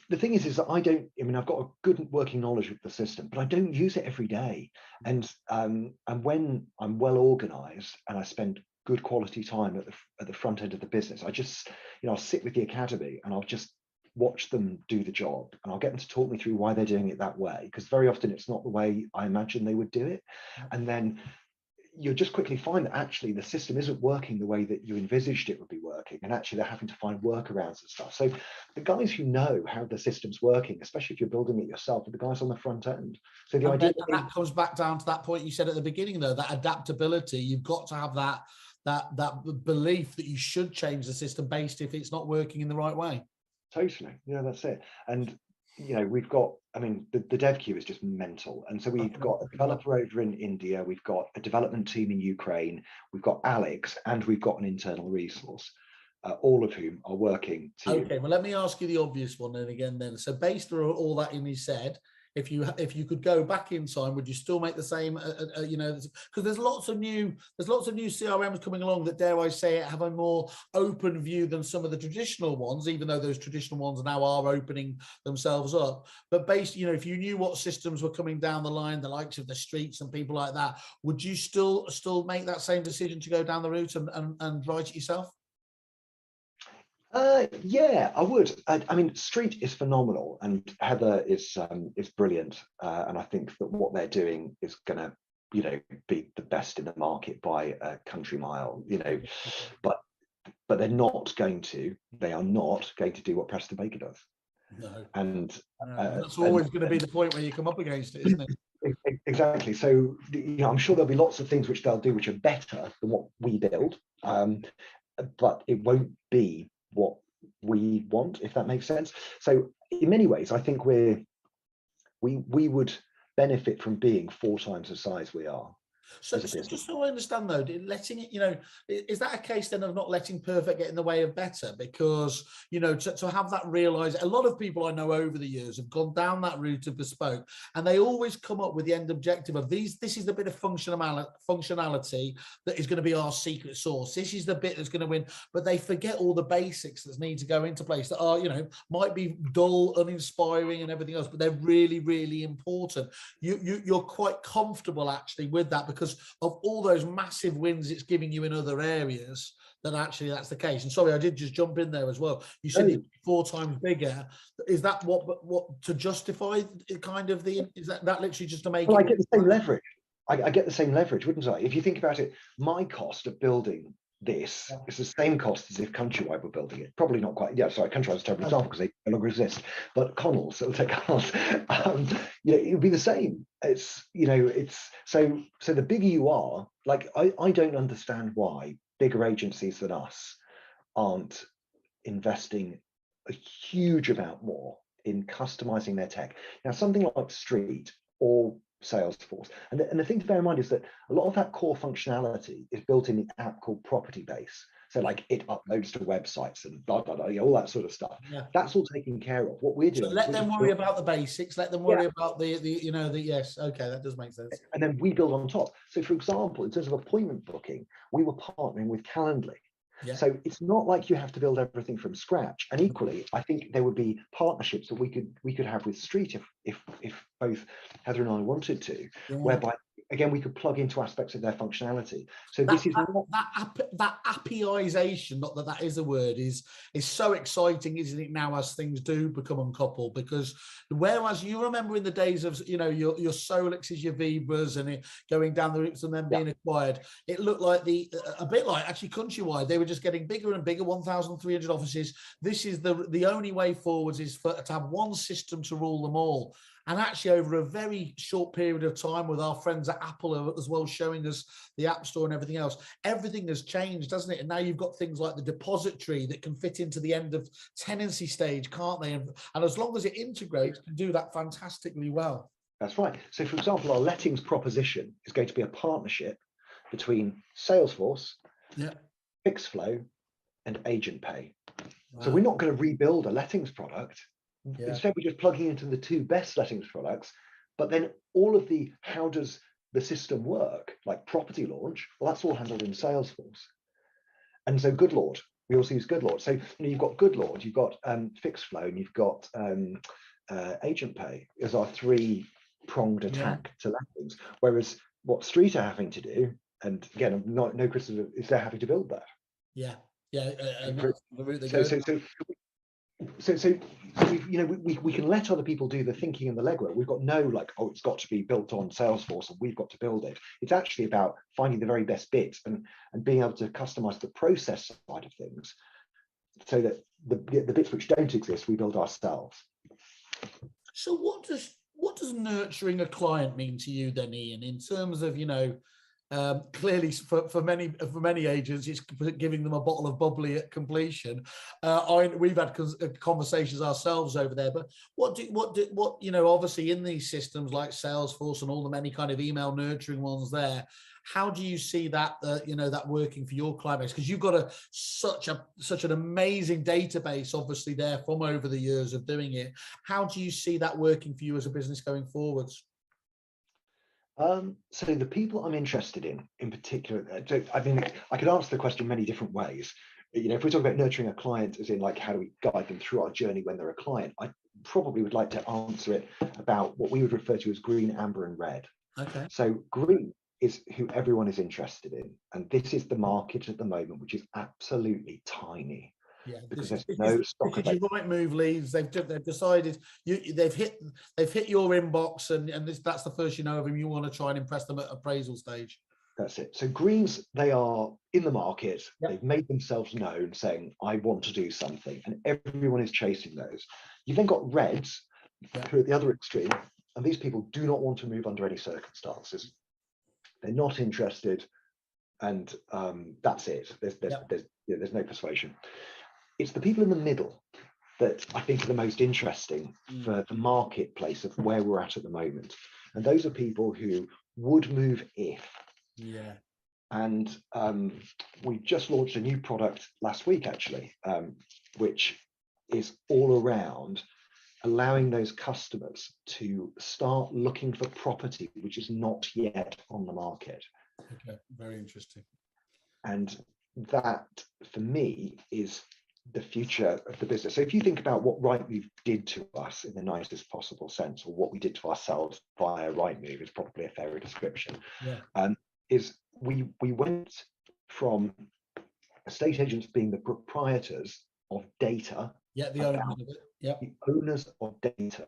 the thing is that I've got a good working knowledge of the system, but I don't use it every day. And when I'm well organized and I spend good quality time at the front end of the business, I just, I'll sit with the academy and I'll just watch them do the job, and I'll get them to talk me through why they're doing it that way, because very often it's not the way I imagine they would do it. And then you'll just quickly find that actually the system isn't working the way that you envisaged it would be working, and actually they're having to find workarounds and stuff. So the guys who know how the system's working, especially if you're building it yourself, are the guys on the front end. So the idea that comes back down to that point you said at the beginning, though, that adaptability. You've got to have that belief that you should change the system based if it's not working in the right way. Totally, yeah, that's it. And we've got, the dev queue is just mental. And so we've got a developer over in India, we've got a development team in Ukraine, we've got Alex, and we've got an internal resource, all of whom are working to... Okay, well, let me ask you the obvious one then again then. So based on all that Ian said, if you could go back in time, would you still make the same, because there's lots of new CRMs coming along that, dare I say it, have a more open view than some of the traditional ones, even though those traditional ones now are opening themselves up. But based, if you knew what systems were coming down the line, the likes of the streets and people like that, would you still make that same decision to go down the route and write it yourself? Yeah, I would. Street is phenomenal, and Heather is brilliant, and I think that what they're doing is going to, be the best in the market by a country mile. But they're not going to. They are not going to do what Preston Baker does. No, and that's always going to be the point where you come up against it, isn't it? Exactly. So I'm sure there'll be lots of things which they'll do which are better than what we build, but it won't be what we want, if that makes sense. So in many ways, I think we would benefit from being 4 times the size we are. So just so I understand though, letting it, is that a case then of not letting perfect get in the way of better? Because, to have that realize, a lot of people I know over the years have gone down that route of bespoke, and they always come up with the end objective of this is the bit of functionality that is going to be our secret sauce. This is the bit that's going to win, but they forget all the basics that need to go into place that are, might be dull, uninspiring and everything else, but they're really, really important. You're quite comfortable actually with that because of all those massive wins it's giving you in other areas, that actually that's the case. And sorry, I did just jump in there as well. You said it's 4 times bigger. Is that what to justify kind of is that literally just to make I get the same leverage. I get the same leverage, wouldn't I? If you think about it, my cost of building this is the same cost as if Countrywide were building it. Probably not quite. Yeah, sorry, Countrywide is a terrible example because they no longer exist. But Connell's, it'll take Connell's. It would be the same. It's so the bigger you are, like I don't understand why bigger agencies than us aren't investing a huge amount more in customizing their tech. Now, something like Street or Salesforce. And the thing to bear in mind is that a lot of that core functionality is built in the app called Property Base. So like it uploads to websites and blah, blah, blah, all that sort of stuff. Yeah. That's all taken care of. What we're doing. So let them worry about the basics. Let them worry about the yes. Okay, that does make sense. And then we build on top. So for example, in terms of appointment booking, we were partnering with Calendly. Yeah. So it's not like you have to build everything from scratch. And equally, I think there would be partnerships that we could have with Street if both Heather and I wanted to, whereby again we could plug into aspects of their functionality. So this is that appyization, not that is a word, is so exciting, isn't it? Now as things do become uncoupled, because whereas you remember in the days of your Solixes, your Vibras, and it going down the routes and then being acquired, it looked like a bit like actually Countrywide. They were just getting bigger and bigger, 1,300 offices. This is the only way forwards is to have one system to rule them all. And actually, over a very short period of time, with our friends at Apple as well showing us the App Store and everything else, everything has changed, doesn't it? And now you've got things like the depository that can fit into the end of tenancy stage, can't they? And as long as it integrates, can do that fantastically well. That's right. So, for example, our lettings proposition is going to be a partnership between Salesforce, Fixflow, and Agent Pay. Wow. So we're not going to rebuild a lettings product. Yeah. Instead, we're just plugging into the 2 best lettings products, but then all of the how does the system work, like property launch, well, that's all handled in Salesforce. And so, good Lord, we also use Good Lord. So you've got Good Lord, you've got Fixed Flow, and you've got Agent Pay as our three-pronged attack to lettings. Whereas what Street are having to do, and again, no criticism, is they're having to build that. Yeah, yeah, and that's the route they so, go. so we can let other people do the thinking and the legwork. We've got no like, oh, it's got to be built on Salesforce and we've got to build it. It's actually about finding the very best bits and being able to customize the process side of things, so that the bits which don't exist we build ourselves. So what does nurturing a client mean to you then, Ian, in terms of, clearly for many agents, it's giving them a bottle of bubbly at completion. We've had conversations ourselves over there, but what obviously in these systems like Salesforce and all the many kind of email nurturing ones there, how do you see that that working for your client base? Because you've got such an amazing database, obviously, there from over the years of doing it. How do you see that working for you as a business going forwards? So the people I'm interested in particular, I mean, I could answer the question many different ways. If we're talking about nurturing a client, as in like how do we guide them through our journey when they're a client, I probably would like to answer it about what we would refer to as green, amber, and red. Okay. So green is who everyone is interested in, and this is the market at the moment, which is absolutely tiny. Yeah, because there's no stock of it. Rightmove leads. They've decided they've hit your inbox, and that's the first you know of them. You want to try and impress them at appraisal stage. That's it. So greens, they are in the market. Yep. They've made themselves known, saying, "I want to do something," and everyone is chasing those. You've then got reds, who are at the other extreme, and these people do not want to move under any circumstances. They're not interested, and that's it. There's no persuasion. It's the people in the middle that I think are the most interesting for the marketplace of where we're at the moment. And those are people who would move if. Yeah. And we just launched a new product last week, actually, which is all around allowing those customers to start looking for property which is not yet on the market. Okay, very interesting. And that, for me, is the future of the business. So if you think about what Rightmove did to us in the nicest possible sense, or what we did to ourselves via Rightmove, is probably a fairer description. Yeah. Is we went from estate agents being the proprietors of data. Yeah, the owners of it. Yep. The owners of data.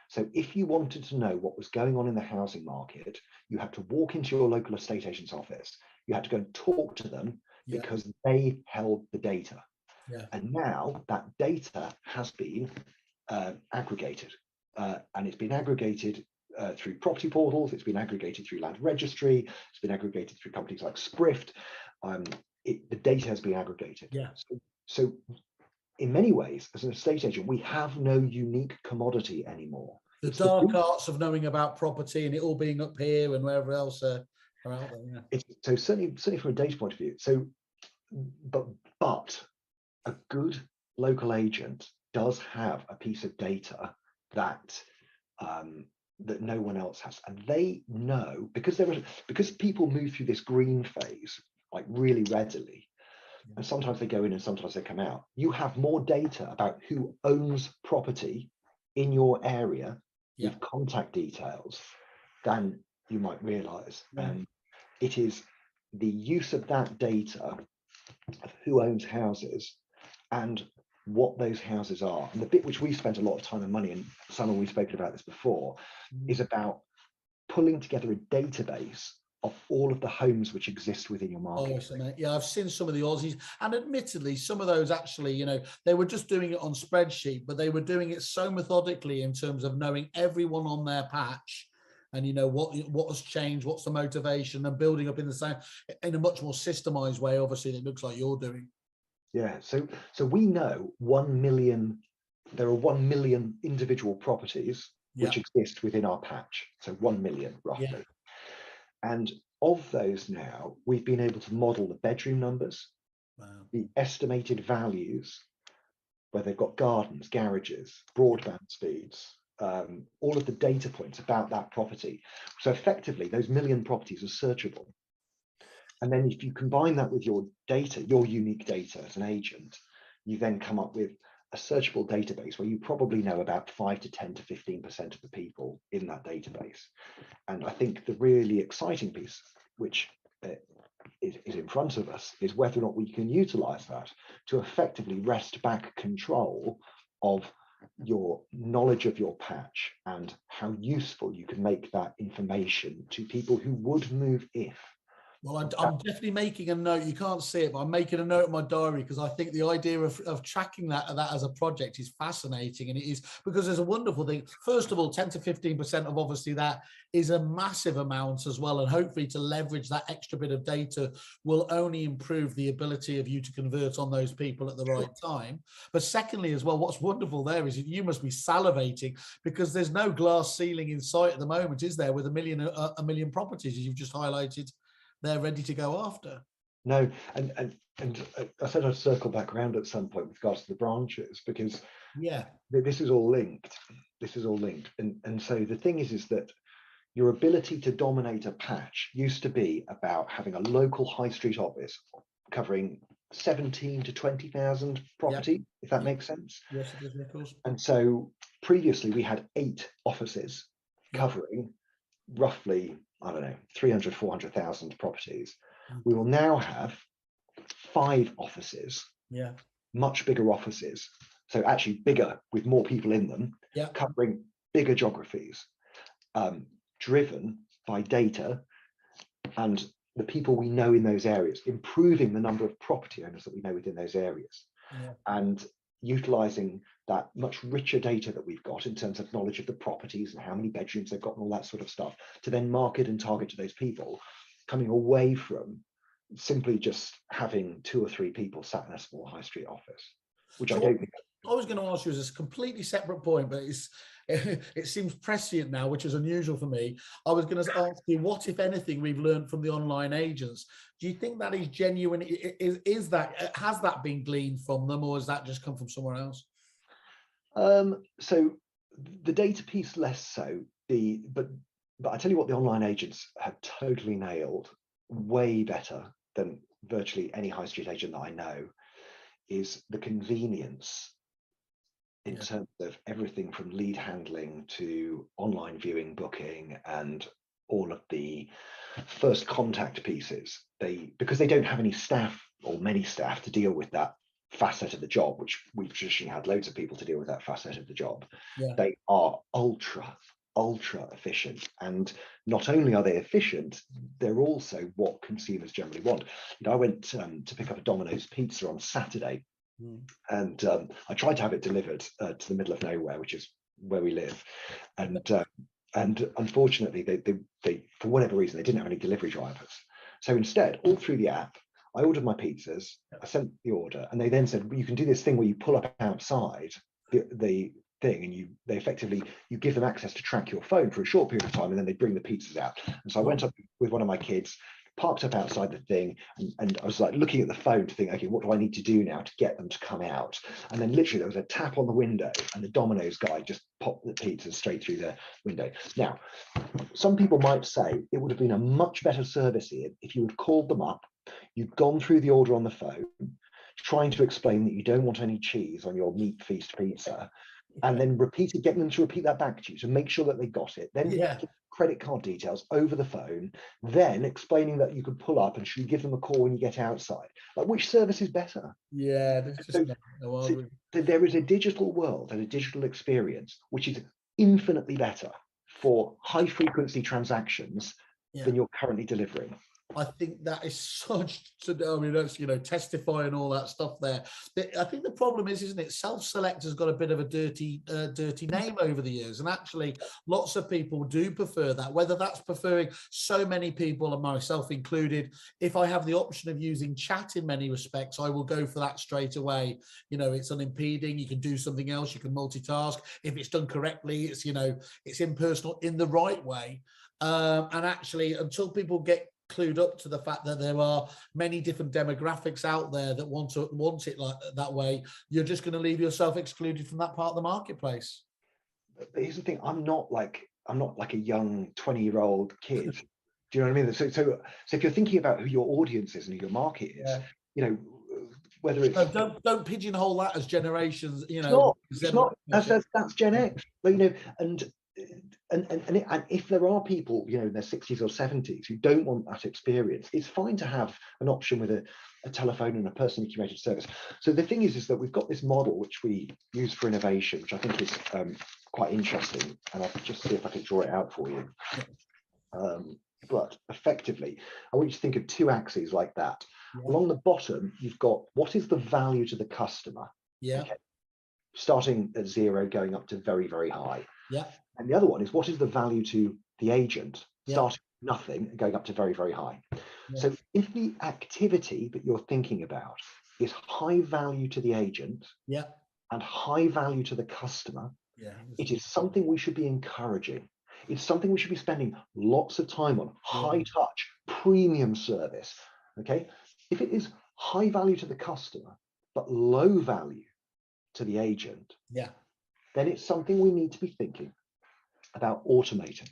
So if you wanted to know what was going on in the housing market, you had to walk into your local estate agent's office. You had to go and talk to them because they held the data. Yeah. And now that data has been aggregated, and it's been aggregated through property portals. It's been aggregated through land registry. It's been aggregated through companies like Scrift. The data has been aggregated. Yeah. So in many ways, as an estate agent, we have no unique commodity anymore. The dark arts of knowing about property and it all being up here and wherever else are out there. Yeah. So certainly from a data point of view. So, but a good local agent does have a piece of data that that no one else has, and they know because people move through this green phase like really readily, and sometimes they go in and sometimes they come out. You have more data about who owns property in your area with contact details than you might realize. It is the use of that data of who owns houses and what those houses are. And the bit which we spent a lot of time and money, and Simon, we've spoken about this before, is about pulling together a database of all of the homes which exist within your market. Yeah, I've seen some of the Aussies, and admittedly, some of those actually, they were just doing it on spreadsheet, but they were doing it so methodically in terms of knowing everyone on their patch, and what has changed, what's the motivation, and building up in a much more systemized way. Obviously, that looks like you're doing. Yeah, so we know 1 million. There are 1 million individual properties which exist within our patch. So 1 million roughly. Yeah. And of those now, we've been able to model the bedroom numbers, the estimated values, where they've got gardens, garages, broadband speeds, all of the data points about that property. So effectively, those 1 million properties are searchable. And then if you combine that with your data, your unique data as an agent, you then come up with a searchable database where you probably know about 5 to 10 to 15% of the people in that database. And I think the really exciting piece, which is in front of us, is whether or not we can utilize that to effectively wrest back control of your knowledge of your patch and how useful you can make that information to people who would move if. Well, I'm definitely making a note. You can't see it, but I'm making a note in my diary because I think the idea of tracking that as a project is fascinating. And it is because there's a wonderful thing. First of all, 10 to 15% of obviously that is a massive amount as well. And hopefully to leverage that extra bit of data will only improve the ability of you to convert on those people at the right time. But secondly, as well, what's wonderful there is you must be salivating because there's no glass ceiling in sight at the moment, is there, with a million properties, as you've just highlighted. They're ready to go after. No, and I said I'd circle back around at some point with regards to the branches, because this is all linked. This is all linked. And so the thing is that your ability to dominate a patch used to be about having a local high street office covering 17 to 20,000 property, if that makes sense. Yes, it does, of course. And so previously we had 8 offices covering roughly, I don't know, 300, 400,000 properties. We will now have 5 offices, much bigger offices. So actually bigger with more people in them, covering bigger geographies, driven by data and the people we know in those areas, improving the number of property owners that we know within those areas. And utilizing that much richer data that we've got in terms of knowledge of the properties and how many bedrooms they've got and all that sort of stuff to then market and target to those people, coming away from simply just having 2 or 3 people sat in a small high street office, which I don't think. I was going to ask you as a completely separate point, but it seems prescient now, which is unusual for me. I was going to ask you, what, if anything, we've learned from the online agents? Do you think that is genuine? Has that been gleaned from them, or has that just come from somewhere else? So the data piece less so. But I tell you what, the online agents have totally nailed, way better than virtually any high street agent that I know, is the convenience in terms of everything from lead handling to online viewing, booking, and all of the first contact pieces. Because they don't have any staff or many staff to deal with that facet of the job, which we've traditionally had loads of people to deal with that facet of the job. They are ultra efficient, and not only are they efficient, they're also what consumers generally want. I went to pick up a Domino's pizza on Saturday, and I tried to have it delivered to the middle of nowhere, which is where we live, and unfortunately they for whatever reason they didn't have any delivery drivers. So instead, all through the app, I ordered my pizzas, I sent the order, and they then said, well, you can do this thing where you pull up outside the thing, and they effectively, you give them access to track your phone for a short period of time, and then they bring the pizzas out. And so I went up with one of my kids, parked up outside the thing, and I was like looking at the phone to think, okay, what do I need to do now to get them to come out? And then literally there was a tap on the window, and the Domino's guy just popped the pizzas straight through the window. Now, some people might say it would have been a much better service if you had called them up, you'd gone through the order on the phone, trying to explain that you don't want any cheese on your meat feast pizza, and then getting them to repeat that back to you to make sure that they got it. Then credit card details over the phone, then explaining that you could pull up and should give them a call when you get outside. Like, which service is better? There is a digital world and a digital experience which is infinitely better for high frequency transactions than you're currently delivering. I think that is such, I mean, that's, testify and all that stuff there. I think the problem is, isn't it? Self-select has got a bit of a dirty name over the years. And actually, lots of people do prefer that, whether that's preferring so many people, and myself included. If I have the option of using chat in many respects, I will go for that straight away. It's unimpeding. You can do something else. You can multitask. If it's done correctly, it's, it's impersonal in the right way. And actually, until people get clued up to the fact that there are many different demographics out there that want it like that way, you're just going to leave yourself excluded from that part of the marketplace. But here's the thing, I'm not like a young 20-year-old kid Do you know what I mean? So if you're thinking about who your audience is and who your market is, you know, whether it's don't pigeonhole that as generations. You it's know, not. That's Gen X. But, you know, and if there are people, you know, in their 60s or 70s who don't want that experience, it's fine to have an option with a telephone and a personally curated service. So the thing is that we've got this model which we use for innovation, which I think is quite interesting, and I'll just see if I can draw it out for you. But effectively, I want you to think of two axes like that. Along the bottom, you've got what is the value to the customer? Okay. Starting at 0, going up to very, very high. And the other one is what is the value to the agent? Starting at nothing and going up to very, very high. So if the activity that you're thinking about is high value to the agent and high value to the customer, it is something we should be encouraging. It's something we should be spending lots of time on. High touch, premium service. Okay. If it is high value to the customer, but low value to the agent, then it's something we need to be thinking about automating.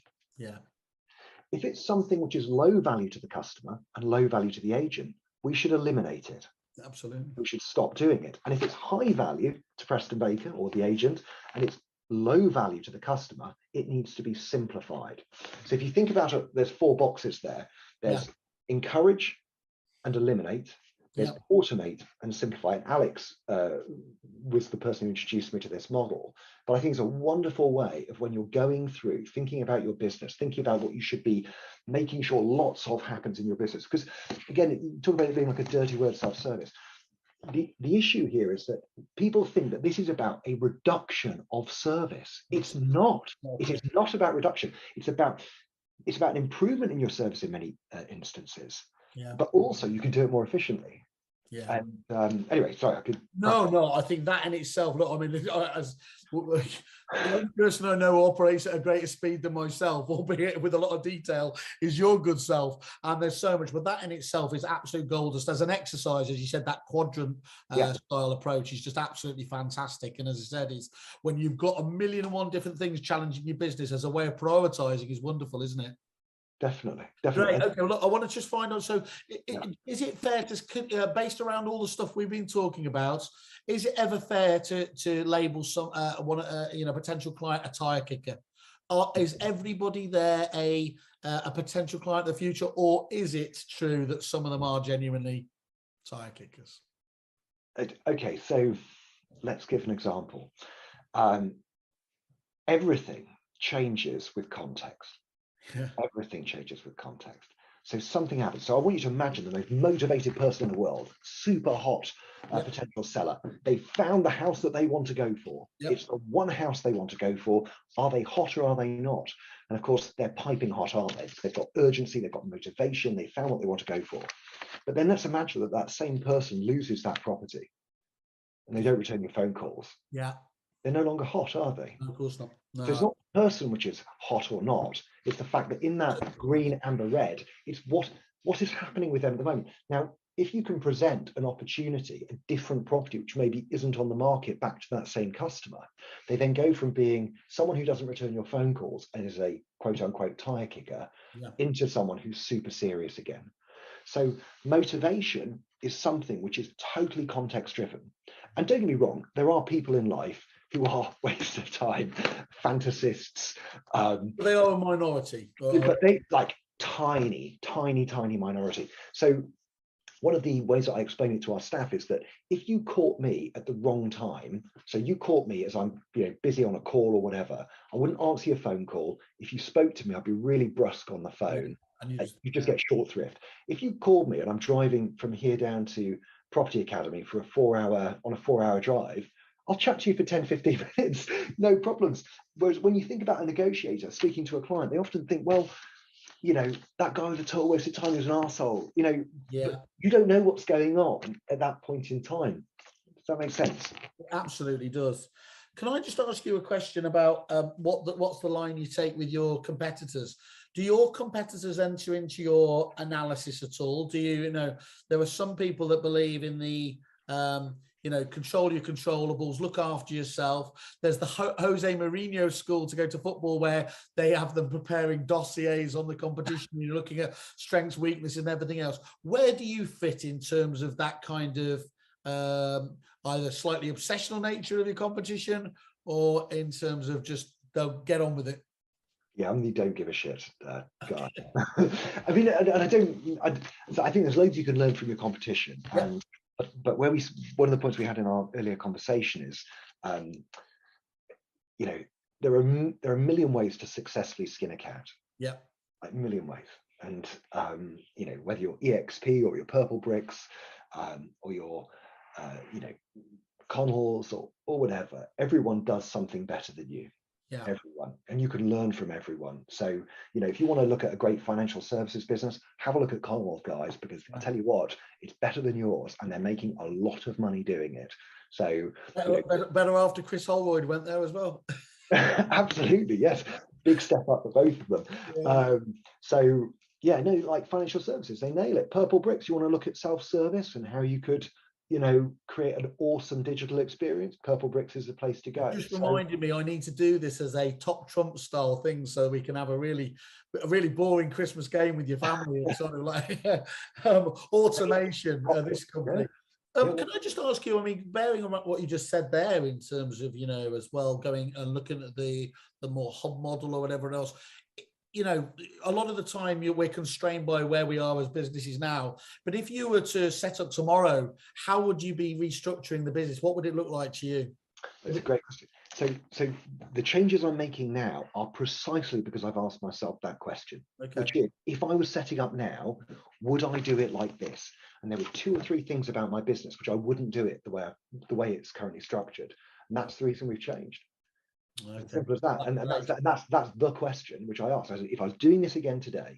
If it's something which is low value to the customer and low value to the agent, we should eliminate it. Absolutely. We should stop doing it. And if it's high value to Preston Baker or the agent, and it's low value to the customer, it needs to be simplified. So if you think about it, there's 4 boxes there. There's encourage and eliminate. There's automate and simplify. And Alex was the person who introduced me to this model. But I think it's a wonderful way of when you're going through, thinking about your business, thinking about what you should be making sure lots of happens in your business. Because again, you talk about it being like a dirty word, self-service. The issue here is that people think that this is about a reduction of service. It's not. It is not about reduction. It's about an improvement in your service in many instances. But also you can do it more efficiently. And anyway, sorry, I could. No, I think that in itself. Look, I mean, as the only person I know operates at a greater speed than myself, albeit with a lot of detail, is your good self. And there's so much, but that in itself is absolute gold dust. As an exercise, as you said, that quadrant style approach is just absolutely fantastic. And as I said, is when you've got 1,000,001 different things challenging your business as a way of prioritizing is wonderful, isn't it? Definitely. Great. Okay. Well, look, I want to just find out. So, is it fair to, based around all the stuff we've been talking about, is it ever fair to label some potential client a tire kicker? Or is everybody there a potential client in the future, or is it true that some of them are genuinely tire kickers? Okay, so let's give an example. Everything changes with context. Everything changes with context. So something happens. So I want you to imagine the most motivated person in the world, super hot potential seller. They found the house that they want to go for. It's the one house they want to go for. Are they hot or are they not? And of course, they're piping hot, aren't they? They've got urgency, they've got motivation, they found what they want to go for. But then let's imagine that that same person loses that property and they don't return your phone calls. They're no longer hot, are they? No, of course not. No. So it's not the person which is hot or not. It's the fact that in that green, amber, red, it's what is happening with them at the moment. Now, if you can present an opportunity, a different property, which maybe isn't on the market, back to that same customer, they then go from being someone who doesn't return your phone calls and is a quote unquote tire kicker into someone who's super serious again. So motivation is something which is totally context driven. And don't get me wrong, there are people in life who are waste of time, fantasists. They are a minority. But they like tiny minority. So one of the ways that I explain it to our staff is that if you caught me at the wrong time, so you caught me as I'm busy on a call or whatever, I wouldn't answer your phone call. If you spoke to me, I'd be really brusque on the phone. And you just get short thrift. If you called me and I'm driving from here down to Property Academy for a 4-hour drive, I'll chat to you for 10, 15 minutes, no problems. Whereas when you think about a negotiator speaking to a client, they often think, well, that guy with the total wasted time is an arsehole. You don't know what's going on at that point in time. Does that make sense? It absolutely does. Can I just ask you a question about what's the line you take with your competitors? Do your competitors enter into your analysis at all? Do you know there are some people that believe in the control your controllables, look after yourself. There's the Jose Mourinho school to go to football, where they have them preparing dossiers on the competition. You're looking at strengths, weakness, and everything else. Where do you fit in terms of that kind of either slightly obsessional nature of your competition, or in terms of just they'll get on with it? Yeah, I'm the don't give a shit guy. I mean, and I think there's loads you can learn from your competition. Yep. And but one of the points we had in our earlier conversation is, there are a million ways to successfully skin a cat. Yeah, like a million ways. And whether you're EXP or your Purple Bricks, or your Conhalls or whatever, everyone does something better than you. Yeah. Everyone, and you can learn from everyone. So if you want to look at a great financial services business, have a look at Commonwealth guys, because I tell you what, it's better than yours, and they're making a lot of money doing it. So better after Chris Holroyd went there as well. Absolutely, yes, big step up for both of them. Yeah. Like financial services, they nail it. Purple Bricks, you want to look at self-service and how you could create an awesome digital experience. Purple Bricks is the place to go. Just reminded me, I need to do this as a top Trump style thing, so we can have a really boring Christmas game with your family, or sort of like automation of this company. Can I just ask you, I mean, bearing on what you just said there in terms of, as well, going and looking at the more hub model or whatever else, a lot of the time we're constrained by where we are as businesses now. But if you were to set up tomorrow, how would you be restructuring the business? What would it look like to you? That's a great question. So the changes I'm making now are precisely because I've asked myself that question. Okay. Which is, if I was setting up now, would I do it like this? And there were 2 or 3 things about my business which I wouldn't do it the way it's currently structured. And that's the reason we've changed. Okay. Simple as that. And that's the question which I asked. I said, if I was doing this again today,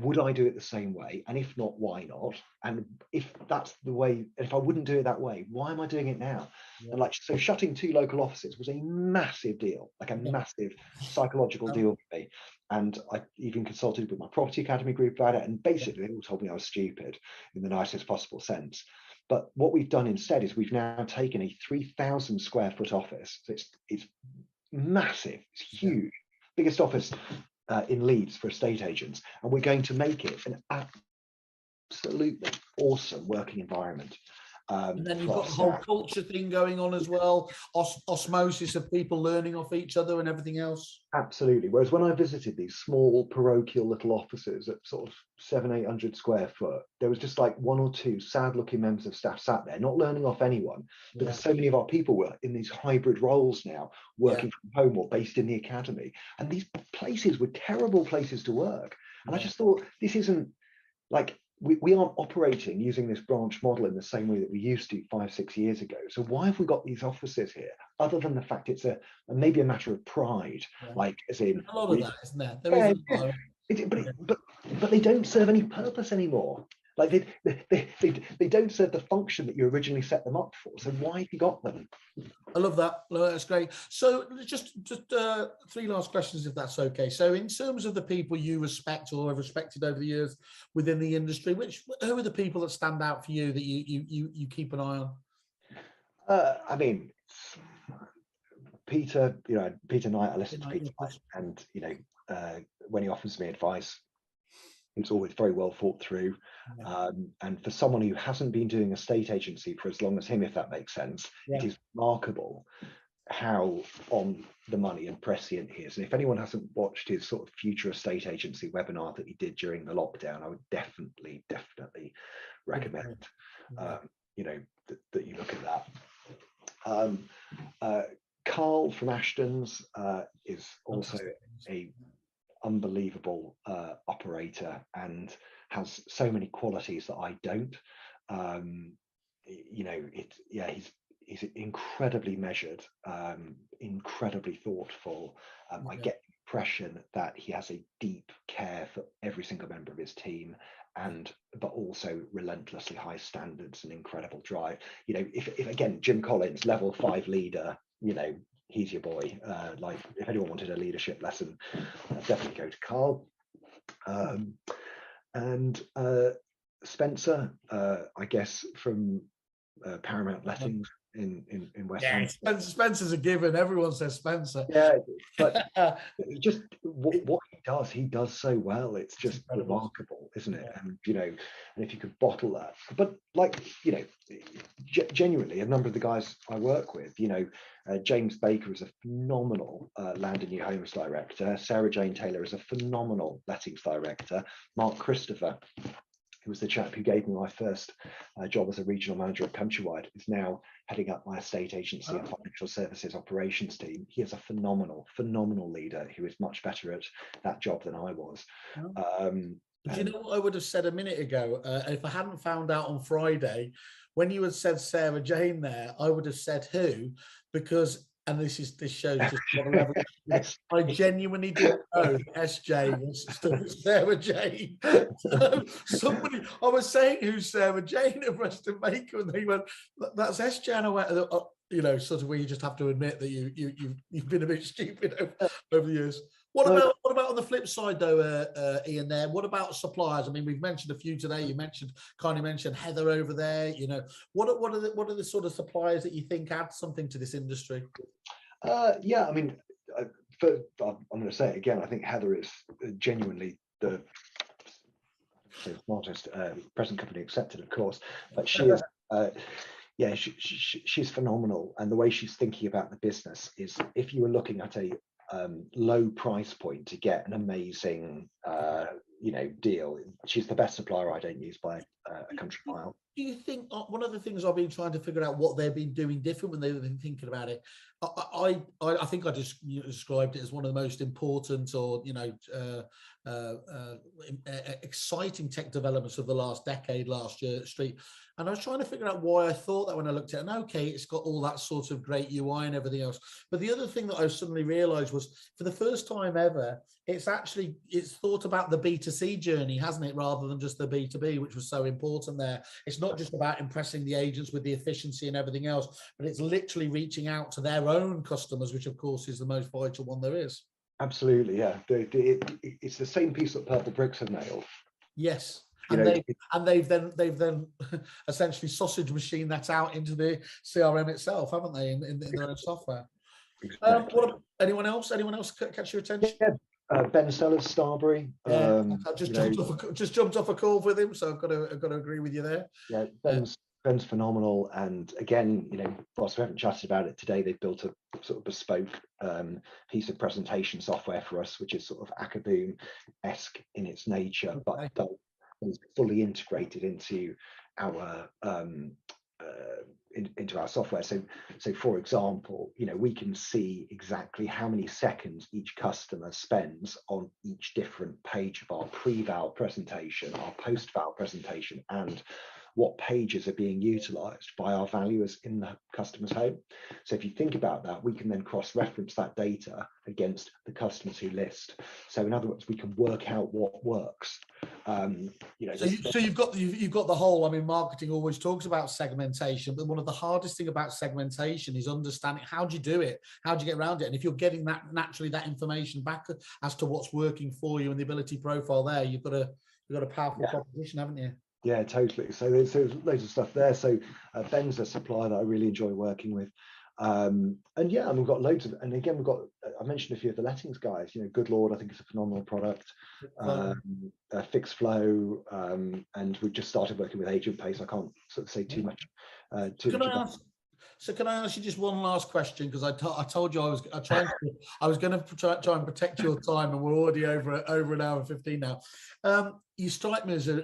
would I do it the same way? And if not, why not? And if that's the way, if I wouldn't do it that way, why am I doing it now? Yeah. And so shutting 2 local offices was a massive deal, like a massive psychological deal for me. And I even consulted with my property academy group about it. And basically they all told me I was stupid in the nicest possible sense. But what we've done instead is we've now taken a 3,000 square foot office. So it's massive, it's huge, biggest office in Leeds for estate agents, and we're going to make it an absolutely awesome working environment. And then you've got the whole culture thing going on as well, osmosis of people learning off each other and everything else. Absolutely. Whereas when I visited these small parochial little offices at sort of 700-800 square foot, there was just like 1 or 2 sad looking members of staff sat there, not learning off anyone, because so many of our people were in these hybrid roles now, working from home or based in the academy. And these places were terrible places to work. And I just thought, this isn't like, we aren't operating using this branch model in the same way that we used to 5-6 years ago. So why have we got these offices here, other than the fact it's maybe a matter of pride, like as in a lot of that, isn't there? There is but they don't serve any purpose anymore. Like they don't serve the function that you originally set them up for. So why have you got them? I love that. That's great. So just 3 last questions, if that's okay. So in terms of the people you respect or have respected over the years within the industry, who are the people that stand out for you that you keep an eye on? I mean, Peter Knight. I listen to Peter Knight, and when he offers me advice, it's always very well thought through. And for someone who hasn't been doing estate agency for as long as him, if that makes sense, it is remarkable how on the money and prescient he is. And if anyone hasn't watched his sort of future estate agency webinar that he did during the lockdown, I would definitely recommend that you look at that. Carl from Ashton's is also a unbelievable operator and has so many qualities that I don't. He's incredibly measured, incredibly thoughtful. I get the impression that he has a deep care for every single member of his team, but also relentlessly high standards and incredible drive. If again, Jim Collins, level 5 leader, he's your boy. Like if anyone wanted a leadership lesson, definitely go to Carl. And Spencer, I guess from Paramount Lettings in West Yeah, Ham. Spencer's a given. Everyone says Spencer. Yeah, but just what he does so well. It's just remarkable, isn't it? And and if you could bottle that, but genuinely, a number of the guys I work with, James Baker is a phenomenal land and new homes director. Sarah Jane Taylor is a phenomenal lettings director. Mark Christopher, who was the chap who gave me my first job as a regional manager at Countrywide, is now heading up my estate agency and financial services operations team. He is a phenomenal leader who is much better at that job than I was. Do you know what I would have said a minute ago? If I hadn't found out on Friday, when you had said Sarah Jane there, I would have said who, because, and this shows just what a level. I genuinely didn't know SJ was Sarah Jane. Somebody, I was saying who's Sarah Jane at Preston Baker, and they went, "That's SJ." And I went, sort of where you just have to admit that you've been a bit stupid over the years. What about on the flip side though, Ian? There, what about suppliers? I mean, we've mentioned a few today. You kindly mentioned Heather over there. What are the sort of suppliers that you think add something to this industry? Yeah, I mean, I'm going to say it again. I think Heather is genuinely the smartest, present company accepted, of course, but she is. Yeah, she's phenomenal, and the way she's thinking about the business is, if you were looking at a low price point to get an amazing deal, she's the best supplier I don't use by a country mile. Do you think one of the things I've been trying to figure out what they've been doing different when they've been thinking about it? I think I just described it as one of the most important or exciting tech developments of the last decade, last year, Street. And I was trying to figure out why I thought that when I looked at it. And okay, it's got all that sort of great UI and everything else. But the other thing that I suddenly realized was, for the first time ever, it's thought about the B2C journey, hasn't it, rather than just the B2B, which was so important there. It's not just about impressing the agents with the efficiency and everything else, but it's literally reaching out to their own customers, which of course is the most vital one there is. Absolutely, yeah. It's the same piece that Purple Bricks have nailed. Yes. They've then essentially sausage machined that out into the CRM itself, haven't they, in their own software? Exactly. Anyone else catch your attention? Yeah, Ben Sellers, Starbury. Yeah, I just jumped off a call with him, so I've got to agree with you there. Yeah, Ben's phenomenal, and again, whilst we haven't chatted about it today, they've built a sort of bespoke piece of presentation software for us, which is sort of Akaboom-esque in its nature, but is fully integrated into our into our software. So for example, we can see exactly how many seconds each customer spends on each different page of our pre-val presentation, our post-val presentation, and what pages are being utilized by our valuers in the customer's home. So if you think about that, we can then cross-reference that data against the customers who list. So in other words, we can work out what works. So you've got the whole. I mean, marketing always talks about segmentation, but one of the hardest thing about segmentation is understanding how do you do it, how do you get around it, and if you're getting that information back as to what's working for you and the ability profile there, you've got a powerful proposition, haven't you? Yeah, totally. So there's loads of stuff there. So Ben's a supplier that I really enjoy working with. And yeah, and we've got loads of, and again, I mentioned a few of the lettings guys, Good Lord, I think it's a phenomenal product. Fixed Flow, and we've just started working with Agent Pace. I can't sort of say too much. So can I ask you just one last question? Because I told you I was going to try and protect your time, and we're already over an hour and 15 now. You strike me as I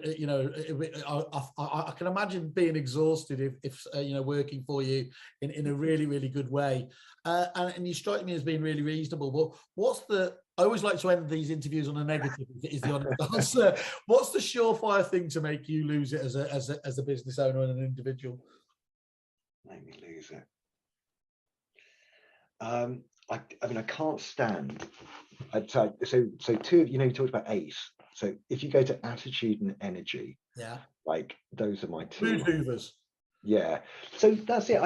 can imagine being exhausted if working for you in a really, really good way, and you strike me as being really reasonable. But I always like to end these interviews on a negative, is the honest answer. What's the surefire thing to make you lose it as a business owner and an individual? Make me lose it. I mean, I can't stand. So two. You talked about ACE. So if you go to attitude and energy, like those are my two. Mood hoovers. Yeah. So that's it.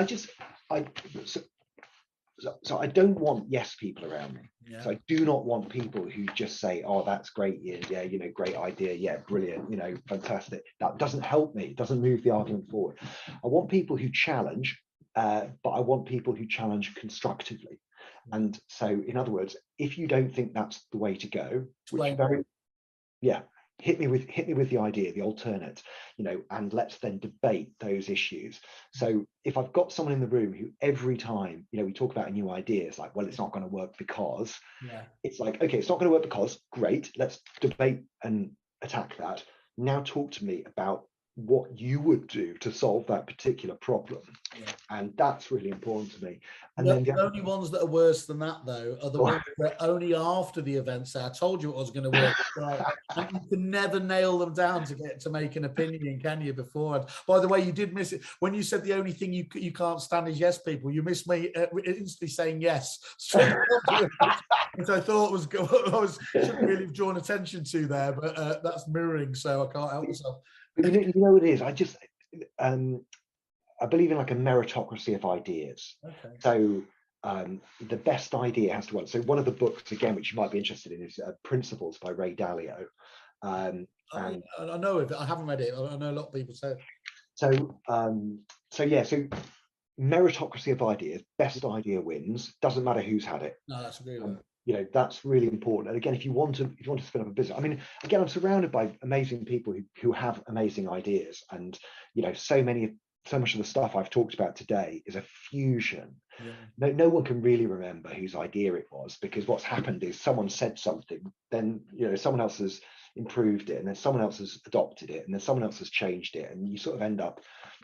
so I don't want yes people around me. Yeah. So I do not want people who just say, oh, that's great, Ian. Yeah, you know, great idea. Yeah, brilliant. You know, fantastic. That doesn't help me. It doesn't move the argument forward. I want people who challenge, but I want people who challenge constructively. And so, in other words, if you don't think that's the way to go, which very, yeah, hit me with the idea, the alternate, you know, and let's then debate those issues. So if I've got someone in the room who every time, you know, we talk about a new idea, it's like, well, it's not going to work because, it's like, okay, it's not going to work because, great, let's debate and attack that. Now talk to me about what you would do to solve that particular problem. And that's really important to me. And then the only ones that are worse than that, though, are the ones that only after the event say, I told you it was going to work. Right. And you can never nail them down to make an opinion, can you, beforehand? By the way, you did miss it. When you said the only thing you can't stand is yes people, you missed me instantly saying yes. Straight which I thought was good. Shouldn't really have drawn attention to there, but that's mirroring, so I can't help myself. But you know what it is? I believe in like a meritocracy of ideas. Okay. So the best idea has to work. So one of the books, again, which you might be interested in, is Principles by Ray Dalio. And I know of it. I haven't read it. I know a lot of people say it. So meritocracy of ideas, best idea wins. Doesn't matter who's had it. No, that's a good one. You know, that's really important. And again, if you want to spin up a business, I mean, again, I'm surrounded by amazing people who have amazing ideas, and you know, so much of the stuff I've talked about today is a fusion. No one can really remember whose idea it was, because what's happened is someone said something, then you know someone else has improved it, and then someone else has adopted it, and then someone else has changed it, and you sort of end up.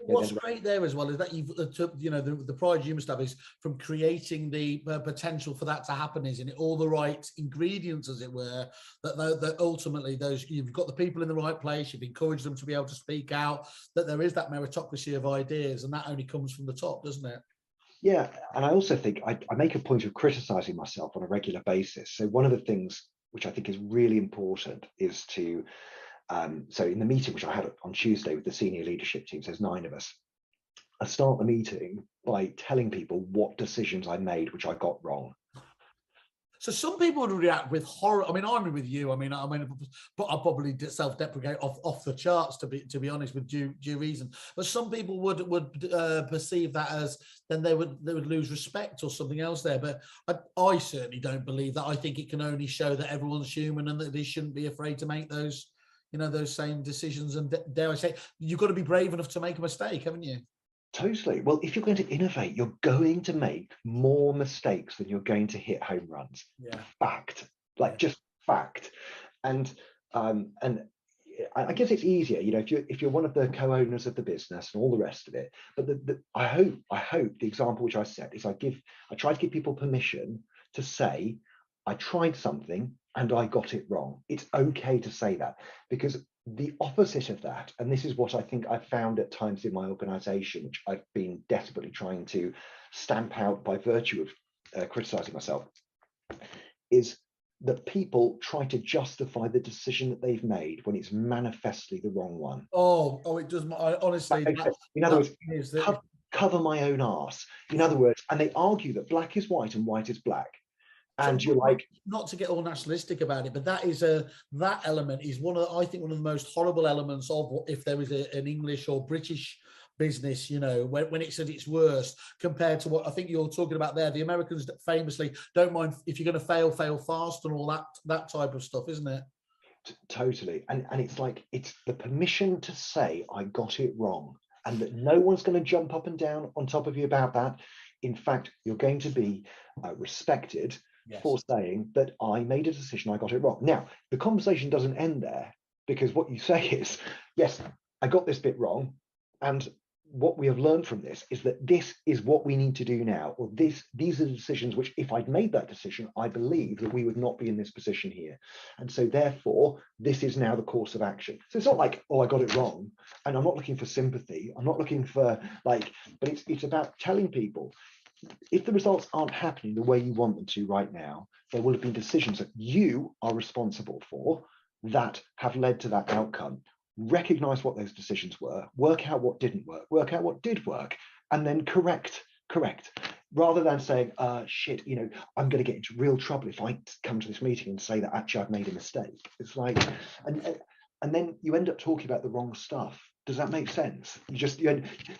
What's great there as well is that you've you know the pride you must have is from creating the potential for that to happen, is in it all the right ingredients, as it were, that ultimately those you've got the people in the right place, you've encouraged them to be able to speak out, that there is that meritocracy of ideas, and that only comes from the top, doesn't it? Yeah, and I also think I make a point of criticizing myself on a regular basis. So one of the things which I think is really important is to so in the meeting which I had on Tuesday with the senior leadership teams, there's 9 of us. I start the meeting by telling people what decisions I made which I got wrong. So some people would react with horror. I mean, I'm with you. I mean, but I'll probably self-deprecate off the charts to be honest, with due reason. But some people would perceive that as then they would lose respect or something else there. But I certainly don't believe that. I think it can only show that everyone's human and that they shouldn't be afraid to make those, you know, those same decisions. And dare I say, you've got to be brave enough to make a mistake, haven't you? Totally. Well, if you're going to innovate, you're going to make more mistakes than you're going to hit home runs. Yeah. Fact. Just fact. And I guess it's easier, you know, if you're one of the co-owners of the business and all the rest of it. But I hope the example which I set is I try to give people permission to say, I tried something and I got it wrong. It's okay to say that, because the opposite of that, and this is what I think I've found at times in my organization, which I've been desperately trying to stamp out by virtue of criticizing myself, is that people try to justify the decision that they've made when it's manifestly the wrong one. It does. Honestly, in other words, cover my own arse. In other words, and they argue that black is white and white is black. And you're like, not to get all nationalistic about it, but that element is one of the most horrible elements of if there is an English or British business, you know, when it's at its worst, compared to what I think you're talking about there. The Americans famously don't mind if you're going to fail fast and all that type of stuff, isn't it? Totally. And it's like, it's the permission to say I got it wrong, and that no one's going to jump up and down on top of you about that. In fact, you're going to be respected. Yes. For saying that I made a decision, I got it wrong. Now, the conversation doesn't end there, because what you say is, yes, I got this bit wrong. And what we have learned from this is that this is what we need to do now, or these are the decisions which, if I'd made that decision, I believe that we would not be in this position here. And so therefore, this is now the course of action. So it's not like, oh, I got it wrong. And I'm not looking for sympathy. I'm not looking for but it's about telling people, if the results aren't happening the way you want them to right now, there will have been decisions that you are responsible for that have led to that outcome. Recognize what those decisions were, work out what didn't work, work out what did work, and then correct Correct. Rather than saying, shit, you know, I'm going to get into real trouble if I come to this meeting and say that actually I've made a mistake. It's like, and then you end up talking about the wrong stuff. Does that make sense?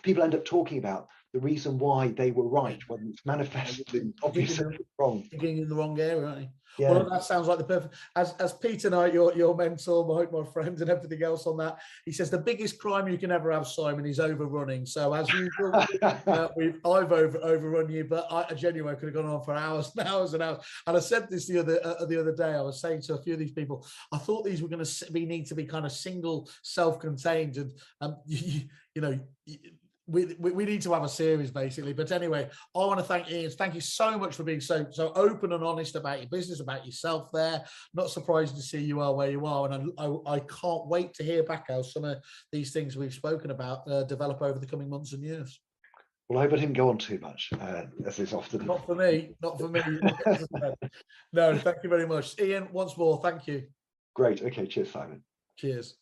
People end up talking about the reason why they were right when it's manifestly obviously wrong. Thinking in the wrong area, aren't you? Yeah. Well, that sounds like the perfect. As Peter Knight, your mentor, my friend, and everything else on that, he says the biggest crime you can ever have, Simon, is overrunning. So as usual, I've overrun you, but I genuinely could have gone on for hours and hours and hours. And I said this the other day. I was saying to a few of these people, I thought these were going to need to be kind of single, self-contained, and you know. We need to have a series basically, but anyway, I want to thank Ian. Thank you so much for being so open and honest about your business, about yourself. There, not surprised to see you are where you are, and I can't wait to hear back how some of these things we've spoken about develop over the coming months and years. Well, I hope I didn't go on too much, as is often. Not for me. Not for me. No, thank you very much, Ian. Once more, thank you. Great. Okay. Cheers, Simon. Cheers.